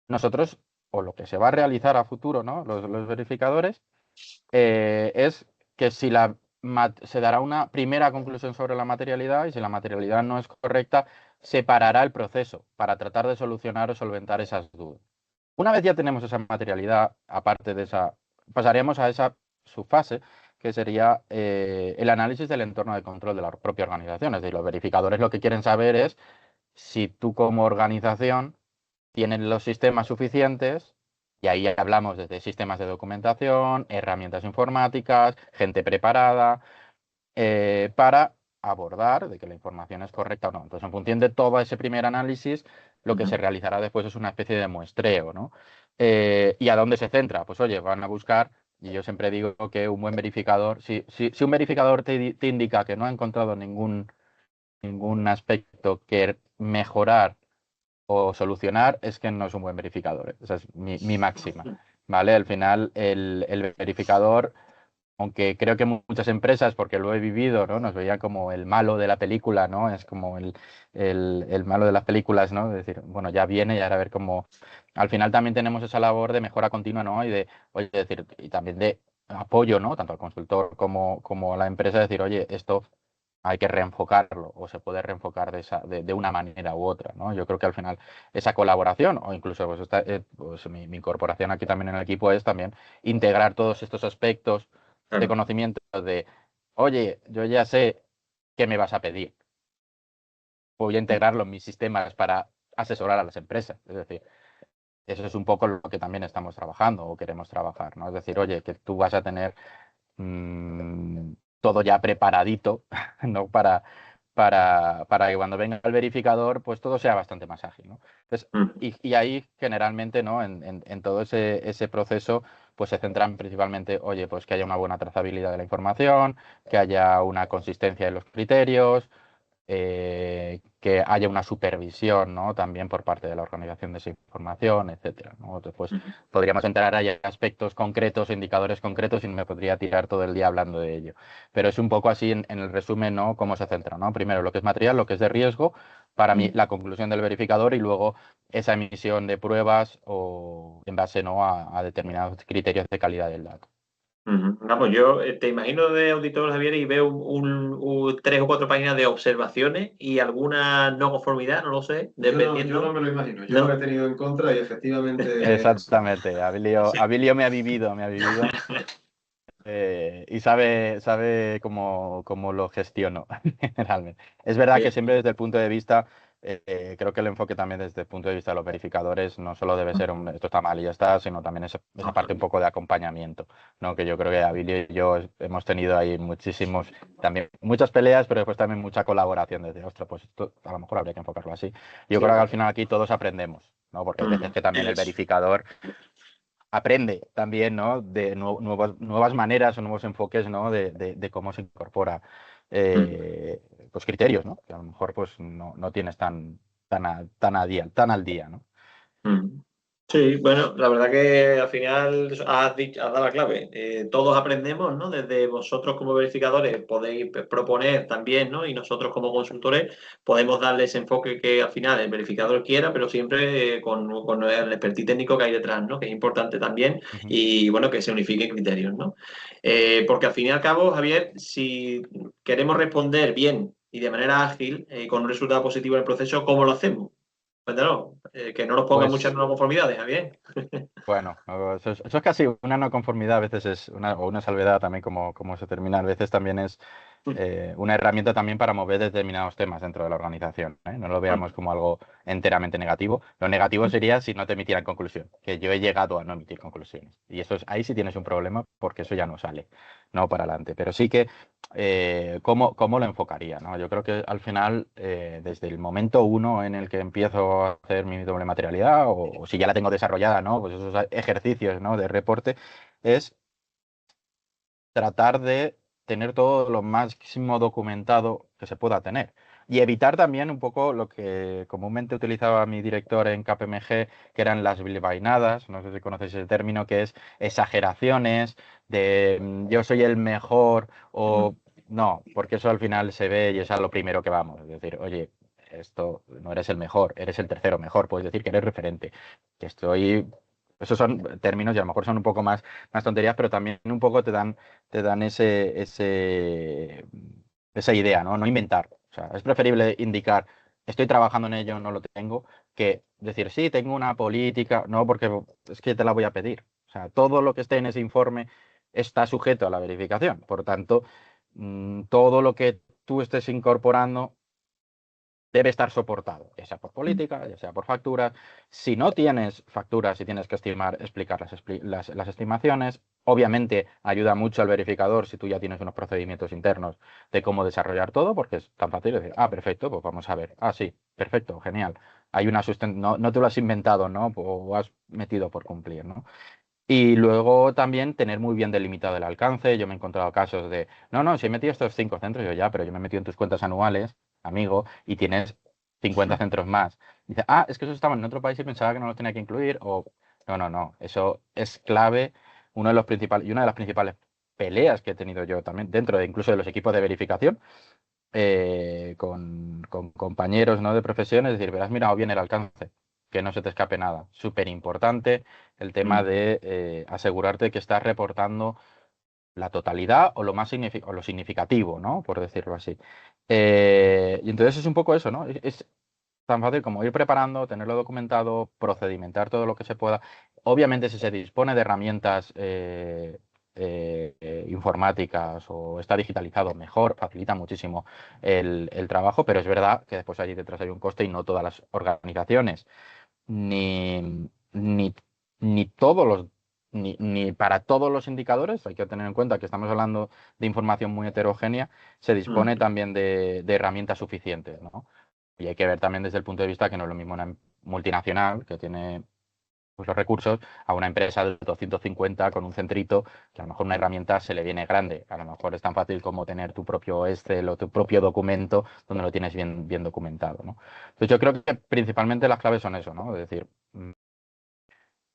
nosotros, o lo que se va a realizar a futuro, ¿no? los verificadores, es que si se dará una primera conclusión sobre la materialidad y si la materialidad no es correcta, se parará el proceso para tratar de solucionar o solventar esas dudas. Una vez ya tenemos esa materialidad, aparte de esa, pasaríamos a esa subfase, que sería el análisis del entorno de control de la propia organización. Es decir, los verificadores lo que quieren saber es si tú como organización tienes los sistemas suficientes, y ahí hablamos desde sistemas de documentación, herramientas informáticas, gente preparada, para abordar de que la información es correcta o no. Entonces, en función de todo ese primer análisis, lo que se realizará después es una especie de muestreo, ¿no? ¿Y a dónde se centra? Pues oye, van a buscar, y yo siempre digo que un buen verificador, si un verificador te indica que no ha encontrado ningún aspecto que mejorar o solucionar, es que no es un buen verificador. Esa es mi máxima, ¿vale? Al final, el verificador, aunque creo que muchas empresas, porque lo he vivido, ¿no? Nos veían como el malo de la película, ¿no? Es como el malo de las películas, ¿no? Es decir, bueno, ya viene y ahora a ver cómo... Al final también tenemos esa labor de mejora continua, ¿no? Y de, oye, decir, y también de apoyo, ¿no? Tanto al consultor como a la empresa, decir, oye, esto hay que reenfocarlo o se puede reenfocar de una manera u otra, ¿no? Yo creo que al final esa colaboración o incluso pues mi incorporación aquí también en el equipo es también integrar todos estos aspectos de conocimiento de, oye, yo ya sé qué me vas a pedir. Voy a integrarlo en mis sistemas para asesorar a las empresas. Es decir, eso es un poco lo que también estamos trabajando o queremos trabajar, ¿no? Es decir, oye, que tú vas a tener todo ya preparadito, ¿no? Para que cuando venga el verificador, pues todo sea bastante más ágil, ¿no? Entonces, y ahí generalmente, ¿no? En todo ese proceso, pues se centran principalmente, oye, pues que haya una buena trazabilidad de la información, que haya una consistencia de los criterios, que haya una supervisión, ¿no? También por parte de la organización de esa información, etcétera, ¿no? Entonces, pues podríamos entrar ahí a aspectos concretos, indicadores concretos, y me podría tirar todo el día hablando de ello. Pero es un poco así en el resumen, ¿no? Cómo se centra, ¿no? Primero lo que es material, lo que es de riesgo, para mí la conclusión del verificador y luego esa emisión de pruebas o en base, ¿no? a determinados criterios de calidad del dato. Vamos, yo te imagino de auditor, Javier, y veo 3 o 4 páginas de observaciones y alguna no conformidad, no lo sé, dependiendo. Yo no me lo imagino, yo No. lo he tenido en contra y efectivamente... Exactamente, Abilio me ha vivido. y sabe cómo lo gestiono generalmente. Es verdad que siempre desde el punto de vista, creo que el enfoque también desde el punto de vista de los verificadores no solo debe ser esto está mal y ya está, sino también esa parte un poco de acompañamiento, ¿no? Que yo creo que Abilio y yo hemos tenido ahí también muchas peleas, pero después también mucha colaboración desde, ostras, pues esto a lo mejor habría que enfocarlo así. Yo creo que al final aquí todos aprendemos, ¿no? Porque hay veces que también el verificador aprende también, ¿no? De nuevas maneras o nuevos enfoques, ¿no? De cómo se incorpora pues criterios, ¿no? Que a lo mejor pues no tienes tan al día, ¿no? Mm. Sí, bueno, la verdad que al final has dado la clave. Todos aprendemos, ¿no? Desde vosotros como verificadores podéis proponer también, ¿no? Y nosotros como consultores podemos darle ese enfoque que al final el verificador quiera, pero siempre con el expertise técnico que hay detrás, ¿no? Que es importante también Ujú. y, bueno, que se unifiquen criterios, ¿no? Porque al fin y al cabo, Javier, si queremos responder bien y de manera ágil, con un resultado positivo en el proceso, ¿cómo lo hacemos? Cuéntanos, que no nos pongan muchas Pues no conformidades, Javier. bueno, eso es casi una no conformidad, a veces o una salvedad también como se termina, a veces también es una herramienta también para mover determinados temas dentro de la organización, ¿eh? No lo veamos como algo enteramente negativo. Lo negativo sería si no te emitieran conclusión, que yo he llegado a no emitir conclusiones. Y ahí sí tienes un problema porque eso ya no sale, no para adelante. Pero sí que, ¿cómo lo enfocaría? ¿No? Yo creo que al final, desde el momento uno en el que empiezo a hacer mi doble materialidad, o si ya la tengo desarrollada, ¿no? Pues esos ejercicios, ¿no? De reporte, es tratar de tener todo lo máximo documentado que se pueda tener. Y evitar también un poco lo que comúnmente utilizaba mi director en KPMG, que eran las bilbainadas, no sé si conocéis el término, que es exageraciones de yo soy el mejor o no, porque eso al final se ve y es a lo primero que vamos. Es decir, oye, esto no eres el mejor, eres el tercero mejor, puedes decir que eres referente, que estoy... Esos son términos y a lo mejor son un poco más tonterías, pero también un poco te dan esa idea, ¿no? No inventar. O sea, es preferible indicar, estoy trabajando en ello, no lo tengo, que decir, sí, tengo una política, no, porque es que te la voy a pedir. O sea, todo lo que esté en ese informe está sujeto a la verificación. Por tanto, todo lo que tú estés incorporando debe estar soportado, ya sea por política, ya sea por facturas. Si no tienes facturas y tienes que explicar las estimaciones, obviamente ayuda mucho al verificador si tú ya tienes unos procedimientos internos de cómo desarrollar todo, porque es tan fácil decir, perfecto, pues vamos a ver. Sí, perfecto, genial. Hay una no te lo has inventado, ¿no? O has metido por cumplir, ¿no? Y luego también tener muy bien delimitado el alcance. Yo me he encontrado casos de, no, no, si he metido estos 5 centros, yo ya, pero yo me he metido en tus cuentas anuales, amigo, y tienes 50 centros más. Dice, es que esos estaban en otro país y pensaba que no los tenía que incluir. O, no, no, no, eso es clave. Y una de las principales peleas que he tenido yo también, dentro de incluso de los equipos de verificación, con compañeros, ¿no? De profesión, es decir, verás mirado bien el alcance, que no se te escape nada. Súper importante el tema de asegurarte que estás reportando la totalidad o o lo significativo, ¿no? Por decirlo así. Y entonces es un poco eso, ¿no? Es tan fácil como ir preparando, tenerlo documentado, procedimentar todo lo que se pueda. Obviamente, si se dispone de herramientas informáticas o está digitalizado, mejor, facilita muchísimo el trabajo, pero es verdad que después allí detrás hay un coste y no todas las organizaciones, ni, ni, ni todos los... Ni para todos los indicadores, hay que tener en cuenta que estamos hablando de información muy heterogénea, se dispone también de herramientas suficientes, ¿no? Y hay que ver también desde el punto de vista que no es lo mismo una multinacional que tiene pues, los recursos a una empresa de 250 con un centrito, que a lo mejor una herramienta se le viene grande. A lo mejor es tan fácil como tener tu propio Excel o tu propio documento donde lo tienes bien documentado, ¿no? Entonces yo creo que principalmente las claves son eso, ¿no? Es decir,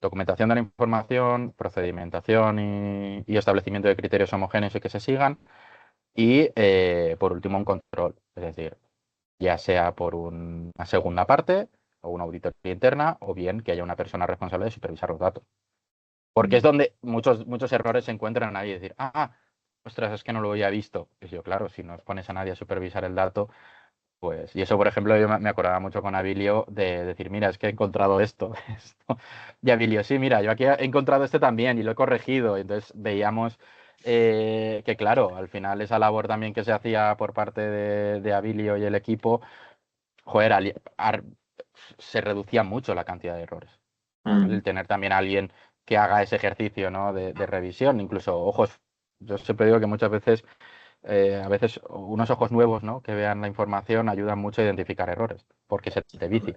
documentación de la información, procedimentación y establecimiento de criterios homogéneos y que se sigan. Y por último, un control. Es decir, ya sea por una segunda parte o una auditoría interna, o bien que haya una persona responsable de supervisar los datos. Porque es donde muchos errores se encuentran ahí. Decir, ostras, es que no lo había visto. Pues yo, claro, si no pones a nadie a supervisar el dato, pues... Y eso, por ejemplo, yo me acordaba mucho con Abilio de decir, mira, es que he encontrado esto. Y Abilio, sí, mira, yo aquí he encontrado este también y lo he corregido. Y entonces veíamos Que claro, al final esa labor también que se hacía por parte de Abilio y el equipo, joder, se reducía mucho la cantidad de errores. El tener también a alguien que haga ese ejercicio, ¿no? de revisión, incluso ojos. Yo siempre digo que muchas veces, a veces unos ojos nuevos, ¿no? que vean la información ayudan mucho a identificar errores, porque se te vicia,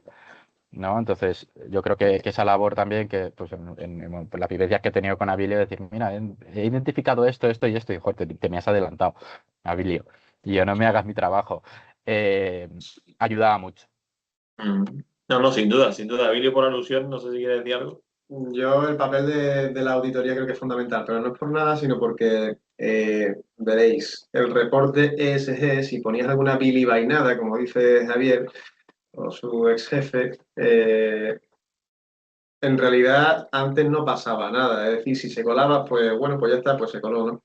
¿no? Entonces, yo creo que esa labor también, que pues en las vivencias que he tenido con Abilio, decir, mira, he identificado esto, esto y esto, y joder, te me has adelantado, Abilio, y yo no me hagas mi trabajo. Ayudaba mucho. No, no, sin duda, sin duda. Emilio, por alusión, no sé si quiere decir algo. Yo el papel de la auditoría creo que es fundamental, pero no es por nada, sino porque veréis, el reporte ESG, si ponías alguna bilibainada, como dice Javier, o su ex jefe, en realidad antes no pasaba nada. Es decir, si se colaba, pues bueno, pues ya está, pues se coló, ¿no?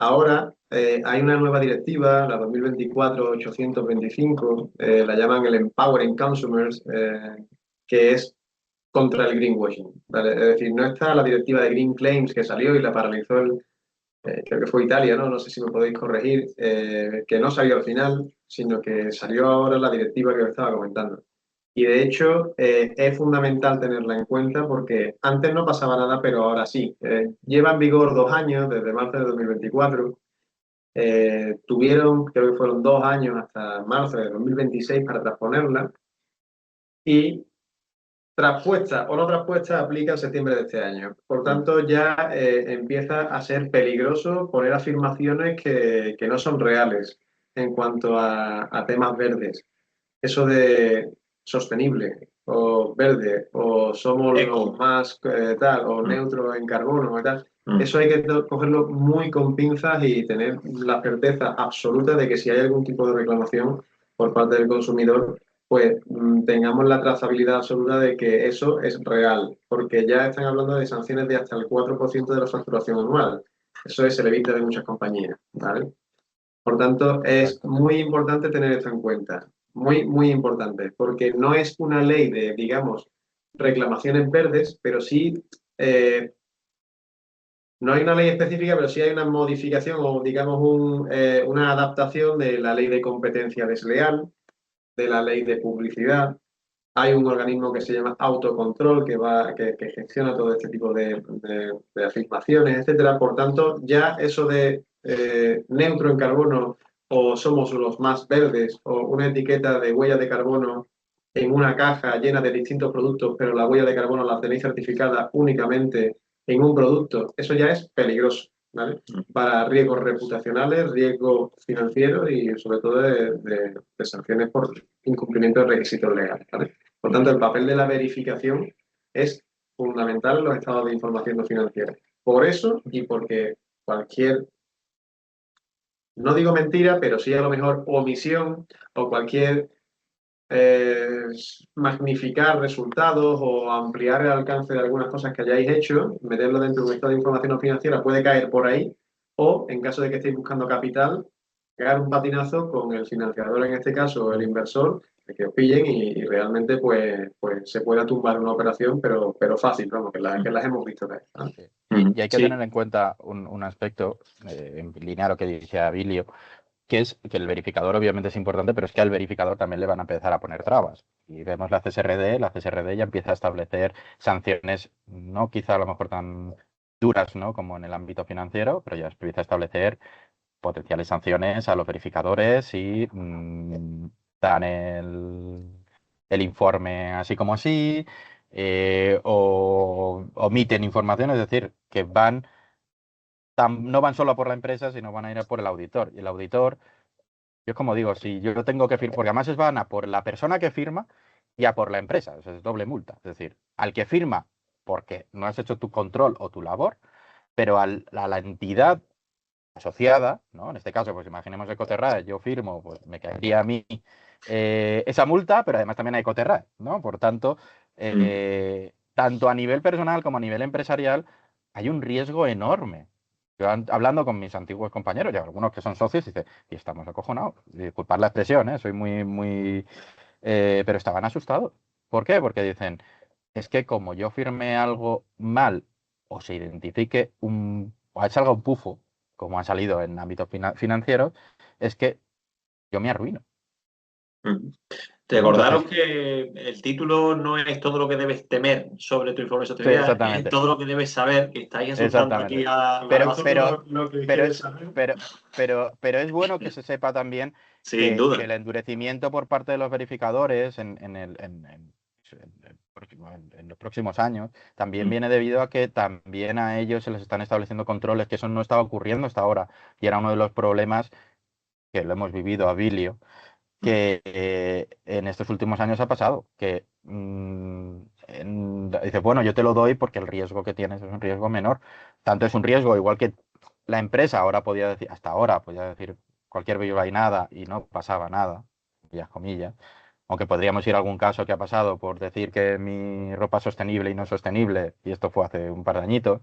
Ahora hay una nueva directiva, la 2024-825, la llaman el Empowering Consumers, que es contra el greenwashing, ¿vale? Es decir, no está la directiva de Green Claims que salió y la paralizó creo que fue Italia, ¿no? No sé si me podéis corregir, que no salió al final, sino que salió ahora la directiva que os estaba comentando. Y de hecho es fundamental tenerla en cuenta porque antes no pasaba nada, pero ahora sí. Lleva en vigor 2 años, desde marzo de 2024. Tuvieron, creo que fueron 2 años hasta marzo de 2026 para transponerla. Y traspuesta o no traspuesta, aplica en septiembre de este año. Por tanto, ya empieza a ser peligroso poner afirmaciones que no son reales en cuanto a temas verdes. Eso de sostenible o verde o somos Eco. los más tal o neutro en carbono y tal. Eso hay que cogerlo muy con pinzas y tener la certeza absoluta de que si hay algún tipo de reclamación por parte del consumidor, pues tengamos la trazabilidad absoluta de que eso es real, porque ya están hablando de sanciones de hasta el 4% de la facturación anual. Eso es el evita de muchas compañías, ¿vale? Por tanto, es muy importante tener esto en cuenta, muy, muy importante, porque no es una ley de, digamos, reclamaciones verdes, pero sí, no hay una ley específica, pero sí hay una modificación o, digamos, una adaptación de la ley de competencia desleal, de la ley de publicidad. Hay un organismo que se llama Autocontrol que gestiona todo este tipo de afirmaciones, etcétera. Por tanto, ya eso de neutro en carbono o somos los más verdes o una etiqueta de huella de carbono en una caja llena de distintos productos, pero la huella de carbono la tenéis certificada únicamente en un producto, eso ya es peligroso, ¿vale? Para riesgos reputacionales, riesgos financieros y sobre todo de sanciones por incumplimiento de requisitos legales, ¿vale? Por tanto, el papel de la verificación es fundamental en los estados de información no financiera. Por eso y porque cualquier, no digo mentira, pero sí a lo mejor omisión o cualquier magnificar resultados o ampliar el alcance de algunas cosas que hayáis hecho, meterlo dentro de un estado de información no financiera puede caer por ahí, o en caso de que estéis buscando capital, pegar un patinazo con el financiador, en este caso el inversor, de que os pillen y realmente pues se pueda tumbar una operación, pero fácil, vamos, que las hemos visto caer, ¿no? Sí. Y hay que tener en cuenta un aspecto, en línea a lo que dice Abilio, que es que el verificador obviamente es importante, pero es que al verificador también le van a empezar a poner trabas. Y vemos la CSRD ya empieza a establecer sanciones, no quizá a lo mejor tan duras, ¿no? como en el ámbito financiero, pero ya empieza a establecer potenciales sanciones a los verificadores si dan el informe así como así, o omiten información, es decir, que no van solo a por la empresa, sino van a ir a por el auditor. Y el auditor, yo como digo, si yo tengo que firmar, porque además van a por la persona que firma y a por la empresa, o sea, es doble multa. Es decir, al que firma porque no has hecho tu control o tu labor, pero a la entidad asociada, ¿no? En este caso, pues imaginemos Ecoterra, yo firmo, pues me caería a mí esa multa, pero además también a Ecoterra, ¿no? Por tanto, tanto a nivel personal como a nivel empresarial, hay un riesgo enorme. Yo hablando con mis antiguos compañeros, y algunos que son socios, dice, y estamos acojonados, disculpad la expresión, soy muy, pero estaban asustados. ¿Por qué? Porque dicen, es que como yo firme algo mal o se identifique o salga un pufo, como han salido en ámbitos financieros, es que yo me arruino. Recordaros Entonces, que el título no es todo lo que debes temer sobre tu informe de sí, sostenibilidad, es exactamente, todo lo que debes saber, que estáis asustando aquí exactamente. a Pero, la pero, Lo que pero quieres es, saber. pero es bueno que se sepa también Sin que duda. el endurecimiento por parte de los verificadores en los próximos años también Mm. viene debido a que también a ellos se les están estableciendo controles, que eso no estaba ocurriendo hasta ahora. Y era uno de los problemas que lo hemos vivido a Bilio, que en estos últimos años ha pasado, que dice, bueno, yo te lo doy porque el riesgo que tienes es un riesgo menor. Tanto es un riesgo, igual que la empresa ahora podía decir, hasta ahora podía decir cualquier nada y no pasaba nada, comillas, comillas. Aunque podríamos ir a algún caso que ha pasado por decir que mi ropa es sostenible y no sostenible, y esto fue hace un par de añitos.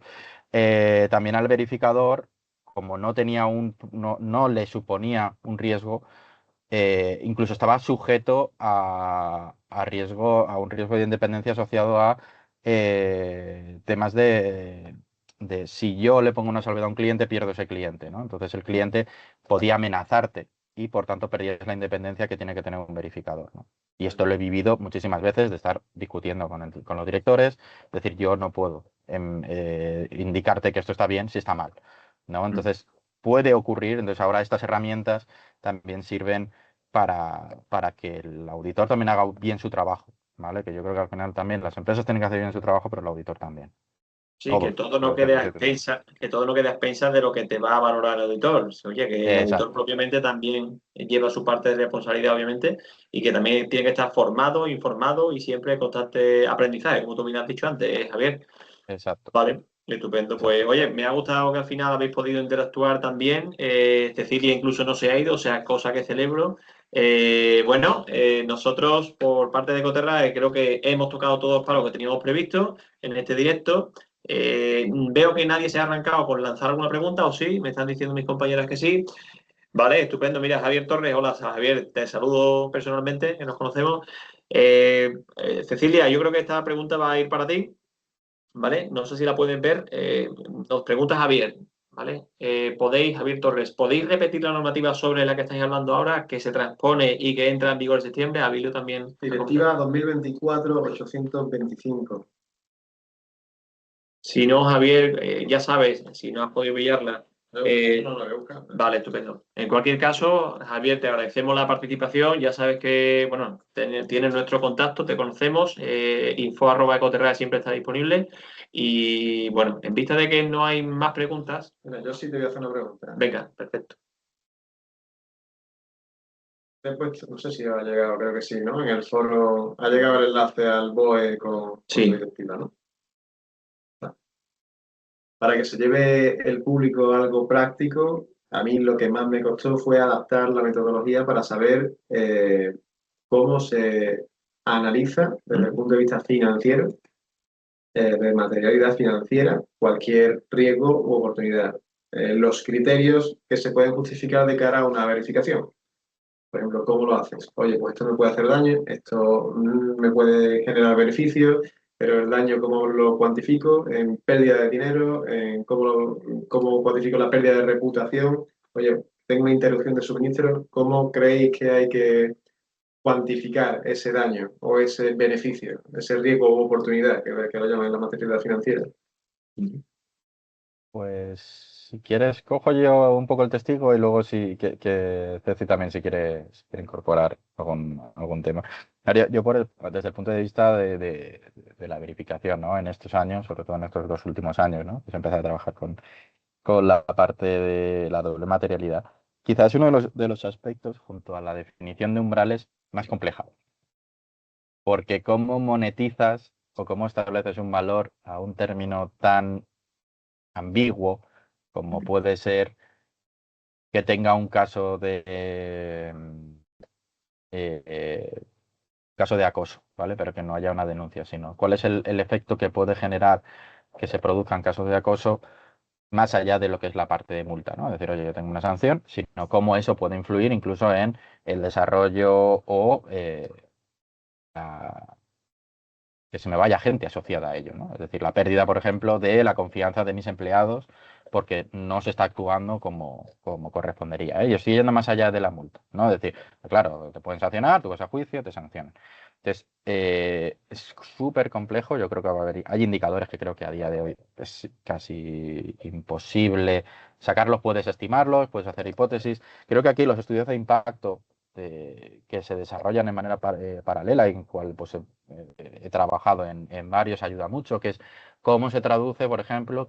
También al verificador, como no tenía no le suponía un riesgo, incluso estaba sujeto a un riesgo de independencia asociado a temas de si yo le pongo una salvedad a un cliente, pierdo ese cliente, ¿no? Entonces el cliente podía amenazarte y por tanto perdías la independencia que tiene que tener un verificador, ¿no? Y esto lo he vivido muchísimas veces de estar discutiendo con los directores, decir yo no puedo indicarte que esto está bien si está mal, ¿no? Entonces puede ocurrir, entonces ahora estas herramientas también sirven para que el auditor también haga bien su trabajo, ¿vale? Que yo creo que al final también las empresas tienen que hacer bien su trabajo, pero el auditor también. Sí, que Todos todo no los quede a servicios de auditor. expensas, que todo no quede a expensas de lo que te va a valorar el auditor. Oye, que el auditor Exacto, propiamente también lleva su parte de responsabilidad, obviamente, y que también tiene que estar formado, informado y siempre en constante aprendizaje, como tú bien has dicho antes, Javier. exacto, Vale, estupendo. Pues exacto. oye, me ha gustado que al final habéis podido interactuar también. Cecilia incluso no se ha ido, o sea, cosa que celebro. Nosotros por parte de Coterra creo que hemos tocado todos los palos que teníamos previsto en este directo. Veo que nadie se ha arrancado con lanzar alguna pregunta, o sí, me están diciendo mis compañeras que sí. Vale, estupendo. Mira, Javier Torres, hola Javier, te saludo personalmente, que nos conocemos. Cecilia, yo creo que esta pregunta va a ir para ti. ¿Vale? No sé si la pueden ver. Nos pregunta Javier, ¿vale? Javier Torres, ¿podéis repetir la normativa sobre la que estáis hablando ahora, que se transpone y que entra en vigor en septiembre? Abilio también. Directiva 2024-825. Si no, Javier, ya sabes, si no has podido pillarla. No, la voy a buscar. Vale, estupendo. En cualquier caso, Javier, te agradecemos la participación. Ya sabes que, bueno, tienes nuestro contacto, te conocemos. Info@ecoterra siempre está disponible. Y bueno, en vista de que no hay más preguntas, Mira, yo sí te voy a hacer una pregunta. venga, perfecto. Después, no sé si ha llegado, creo que sí, ¿no? En el foro ha llegado el enlace al BOE con tu Sí. directiva, ¿no? Para que se lleve el público algo práctico, a mí lo que más me costó fue adaptar la metodología para saber cómo se analiza desde el punto de vista financiero, de materialidad financiera, cualquier riesgo u oportunidad. Los criterios que se pueden justificar de cara a una verificación. Por ejemplo, ¿cómo lo haces? Oye, pues esto me puede hacer daño, esto me puede generar beneficios, pero el daño, ¿cómo lo cuantifico? En pérdida de dinero, en cómo cuantifico la pérdida de reputación. Oye, tengo una interrupción de suministro, ¿cómo creéis que hay que cuantificar ese daño o ese beneficio, ese riesgo o oportunidad, que lo llaman en la materia financiera? Pues si quieres, cojo yo un poco el testigo y luego si que Ceci también si quiere incorporar algún tema. Yo desde el punto de vista de la verificación, ¿no? En estos años, sobre todo en estos 2 últimos años, ¿no? Que se empezó a trabajar con la parte de la doble materialidad. Quizás uno de los aspectos, junto a la definición de umbrales, más compleja. Porque cómo monetizas o cómo estableces un valor a un término tan ambiguo como puede ser que tenga un eh, caso de acoso, ¿vale? Pero que no haya una denuncia, sino cuál es el efecto que puede generar que se produzcan casos de acoso más allá de lo que es la parte de multa, ¿no? Es decir, oye, yo tengo una sanción, sino cómo eso puede influir incluso en el desarrollo o que se me vaya gente asociada a ello, ¿no? Es decir, la pérdida, por ejemplo, de la confianza de mis empleados porque no se está actuando como correspondería, ¿eh? Yo estoy yendo más allá de la multa, ¿no? Es decir, claro, te pueden sancionar, tú vas a juicio, te sancionan. Entonces, es súper complejo. Yo creo que hay indicadores que creo que a día de hoy es casi imposible sacarlos. Puedes estimarlos, puedes hacer hipótesis. Creo que aquí los estudios de impacto que se desarrollan de manera paralela, en cual pues, he trabajado en varios, ayuda mucho, que es cómo se traduce, por ejemplo,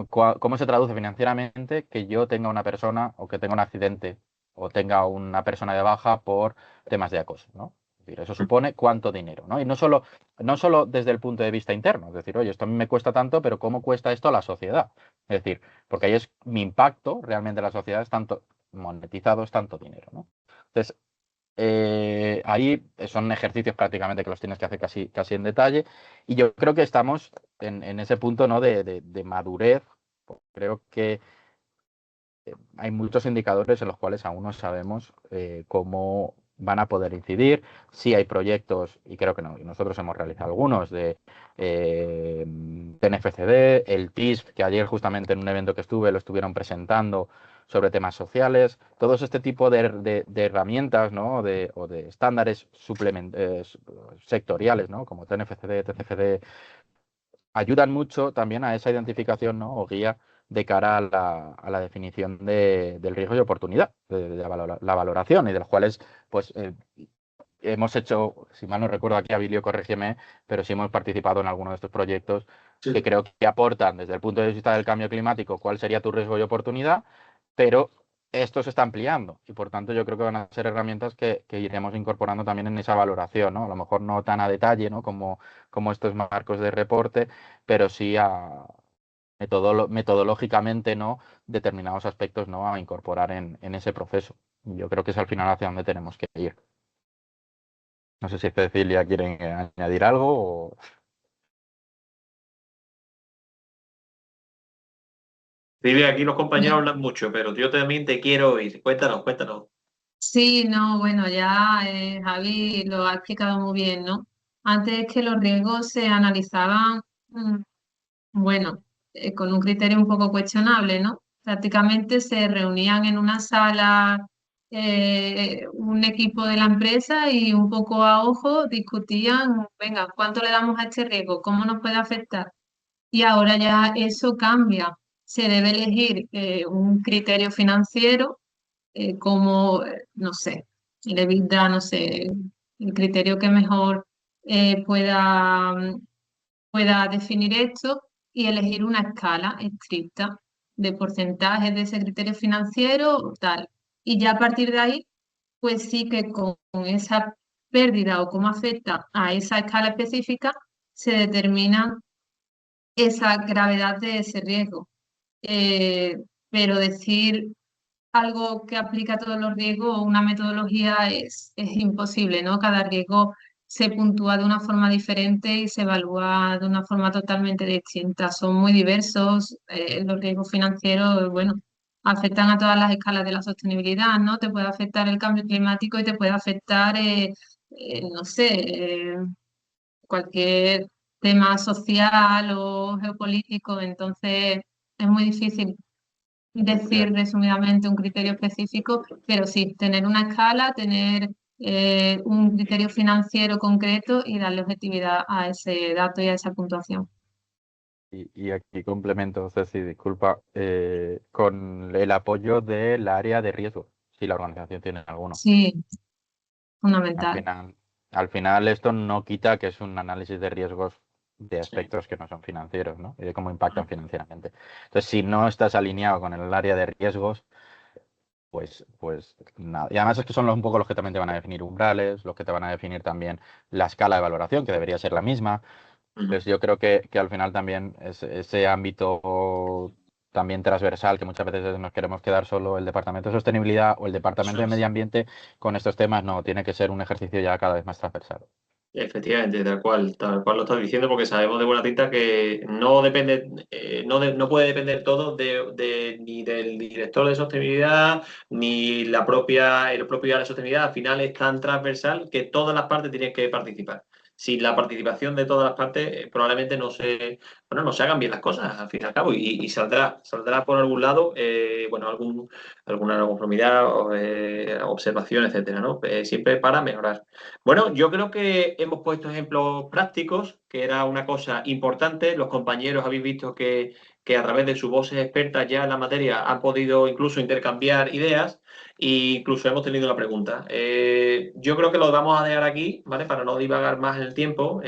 cómo se traduce financieramente que yo tenga una persona o que tenga un accidente o tenga una persona de baja por temas de acoso, ¿no? Es decir, eso supone cuánto dinero, ¿no? Y no solo desde el punto de vista interno, es decir, oye, esto a mí me cuesta tanto, pero ¿cómo cuesta esto a la sociedad? Es decir, porque ahí es mi impacto realmente en la sociedad es tanto monetizado, es tanto dinero, ¿no? Entonces, ahí son ejercicios prácticamente que los tienes que hacer casi en detalle, y yo creo que estamos en ese punto, ¿no? de madurez. Creo que hay muchos indicadores en los cuales aún no sabemos cómo van a poder incidir. Sí hay proyectos, y creo que no, y nosotros hemos realizado algunos, de TNFCD, el TISF, que ayer justamente en un evento que estuve lo estuvieron presentando sobre temas sociales. Todos este tipo de herramientas, ¿no? o de estándares sectoriales, ¿no? Como TNFCD, TCFD, ayudan mucho también a esa identificación, ¿no? o guía de cara a la definición del riesgo y oportunidad, de la valoración, y de los cuales pues hemos hecho, si mal no recuerdo aquí, Abilio, corrígeme, pero sí hemos participado en alguno de estos proyectos Sí. que creo que aportan desde el punto de vista del cambio climático cuál sería tu riesgo y oportunidad, pero esto se está ampliando y por tanto yo creo que van a ser herramientas que iremos incorporando también en esa valoración, ¿no? A lo mejor no tan a detalle, ¿no? como estos marcos de reporte, pero sí metodológicamente, ¿no? determinados aspectos, ¿no? a incorporar en ese proceso. Yo creo que es al final hacia donde tenemos que ir. No sé si Cecilia quiere añadir algo o... Silvia, aquí los compañeros hablan mucho, pero yo también te quiero oír. Cuéntanos, cuéntanos. Sí, no, bueno, ya Javi lo ha explicado muy bien, ¿no? Antes que los riesgos se analizaban, bueno, con un criterio un poco cuestionable, ¿no? Prácticamente se reunían en una sala un equipo de la empresa y un poco a ojo discutían, venga, ¿cuánto le damos a este riesgo? ¿Cómo nos puede afectar? Y ahora ya eso cambia. Se debe elegir un criterio financiero como, no sé, el EBITDA, no sé, el criterio que mejor pueda definir esto y elegir una escala estricta de porcentajes de ese criterio financiero o tal. Y ya a partir de ahí, pues sí que con esa pérdida o cómo afecta a esa escala específica, se determina esa gravedad de ese riesgo. Eh, pero decir algo que aplica a todos los riesgos o una metodología es imposible, ¿no? Cada riesgo se puntúa de una forma diferente y se evalúa de una forma totalmente distinta. Son muy diversos. Los riesgos financieros, bueno, afectan a todas las escalas de la sostenibilidad, ¿no? Te puede afectar el cambio climático y te puede afectar, no sé, cualquier tema social o geopolítico. Entonces, es muy difícil decir resumidamente un criterio específico, pero sí, tener una escala, tener un criterio financiero concreto y darle objetividad a ese dato y a esa puntuación. Y aquí complemento, Ceci, disculpa, con el apoyo del área de riesgo, si la organización tiene alguno. Sí, Al fundamental. final, al final esto no quita que es un análisis de riesgos de Sí. aspectos que no son financieros, ¿no? Y de cómo impactan financieramente. Entonces, si no estás alineado con el área de riesgos, pues nada. Y además es que son un poco los que también te van a definir umbrales, los que te van a definir también la escala de valoración, que debería ser la misma. Entonces yo creo que al final también ese ámbito también transversal, que muchas veces nos queremos quedar solo el Departamento de Sostenibilidad o el Departamento de Medio Ambiente con estos temas, no, tiene que ser un ejercicio ya cada vez más transversal. Efectivamente, tal cual lo estás diciendo, porque sabemos de buena tinta que no depende, no puede depender todo ni del director de sostenibilidad, ni el propio área de sostenibilidad. Al final es tan transversal que todas las partes tienen que participar. sin la participación de todas las partes, probablemente no se hagan bien las cosas, al fin y al cabo, y saldrá por algún lado, bueno, alguna no conformidad, observación, etcétera, ¿no? Siempre para mejorar. Bueno, yo creo que hemos puesto ejemplos prácticos, que era una cosa importante. Los compañeros habéis visto que a través de sus voces expertas ya en la materia han podido incluso intercambiar ideas e incluso hemos tenido la pregunta. Yo creo que lo vamos a dejar aquí, ¿vale? Para no divagar más en el tiempo.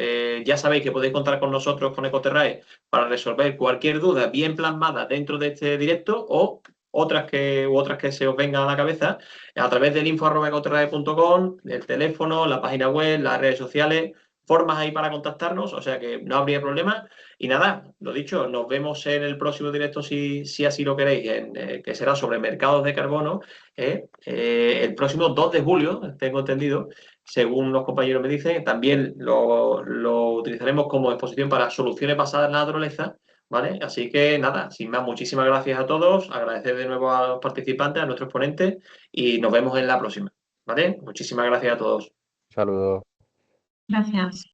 Ya sabéis que podéis contar con nosotros, con Ecoterrae, para resolver cualquier duda bien plasmada dentro de este directo o otras que se os vengan a la cabeza a través del info@ecoterrae.com, el teléfono, la página web, las redes sociales, formas ahí para contactarnos, o sea que no habría problema. Y nada, lo dicho, nos vemos en el próximo directo si así lo queréis, que será sobre mercados de carbono, el próximo 2 de julio, tengo entendido, según los compañeros me dicen. También lo utilizaremos como exposición para soluciones basadas en la naturaleza, ¿vale? Así que nada, sin más, muchísimas gracias a todos, agradecer de nuevo a los participantes, a nuestros ponentes y nos vemos en la próxima, ¿vale? Muchísimas gracias a todos. Saludos. Gracias.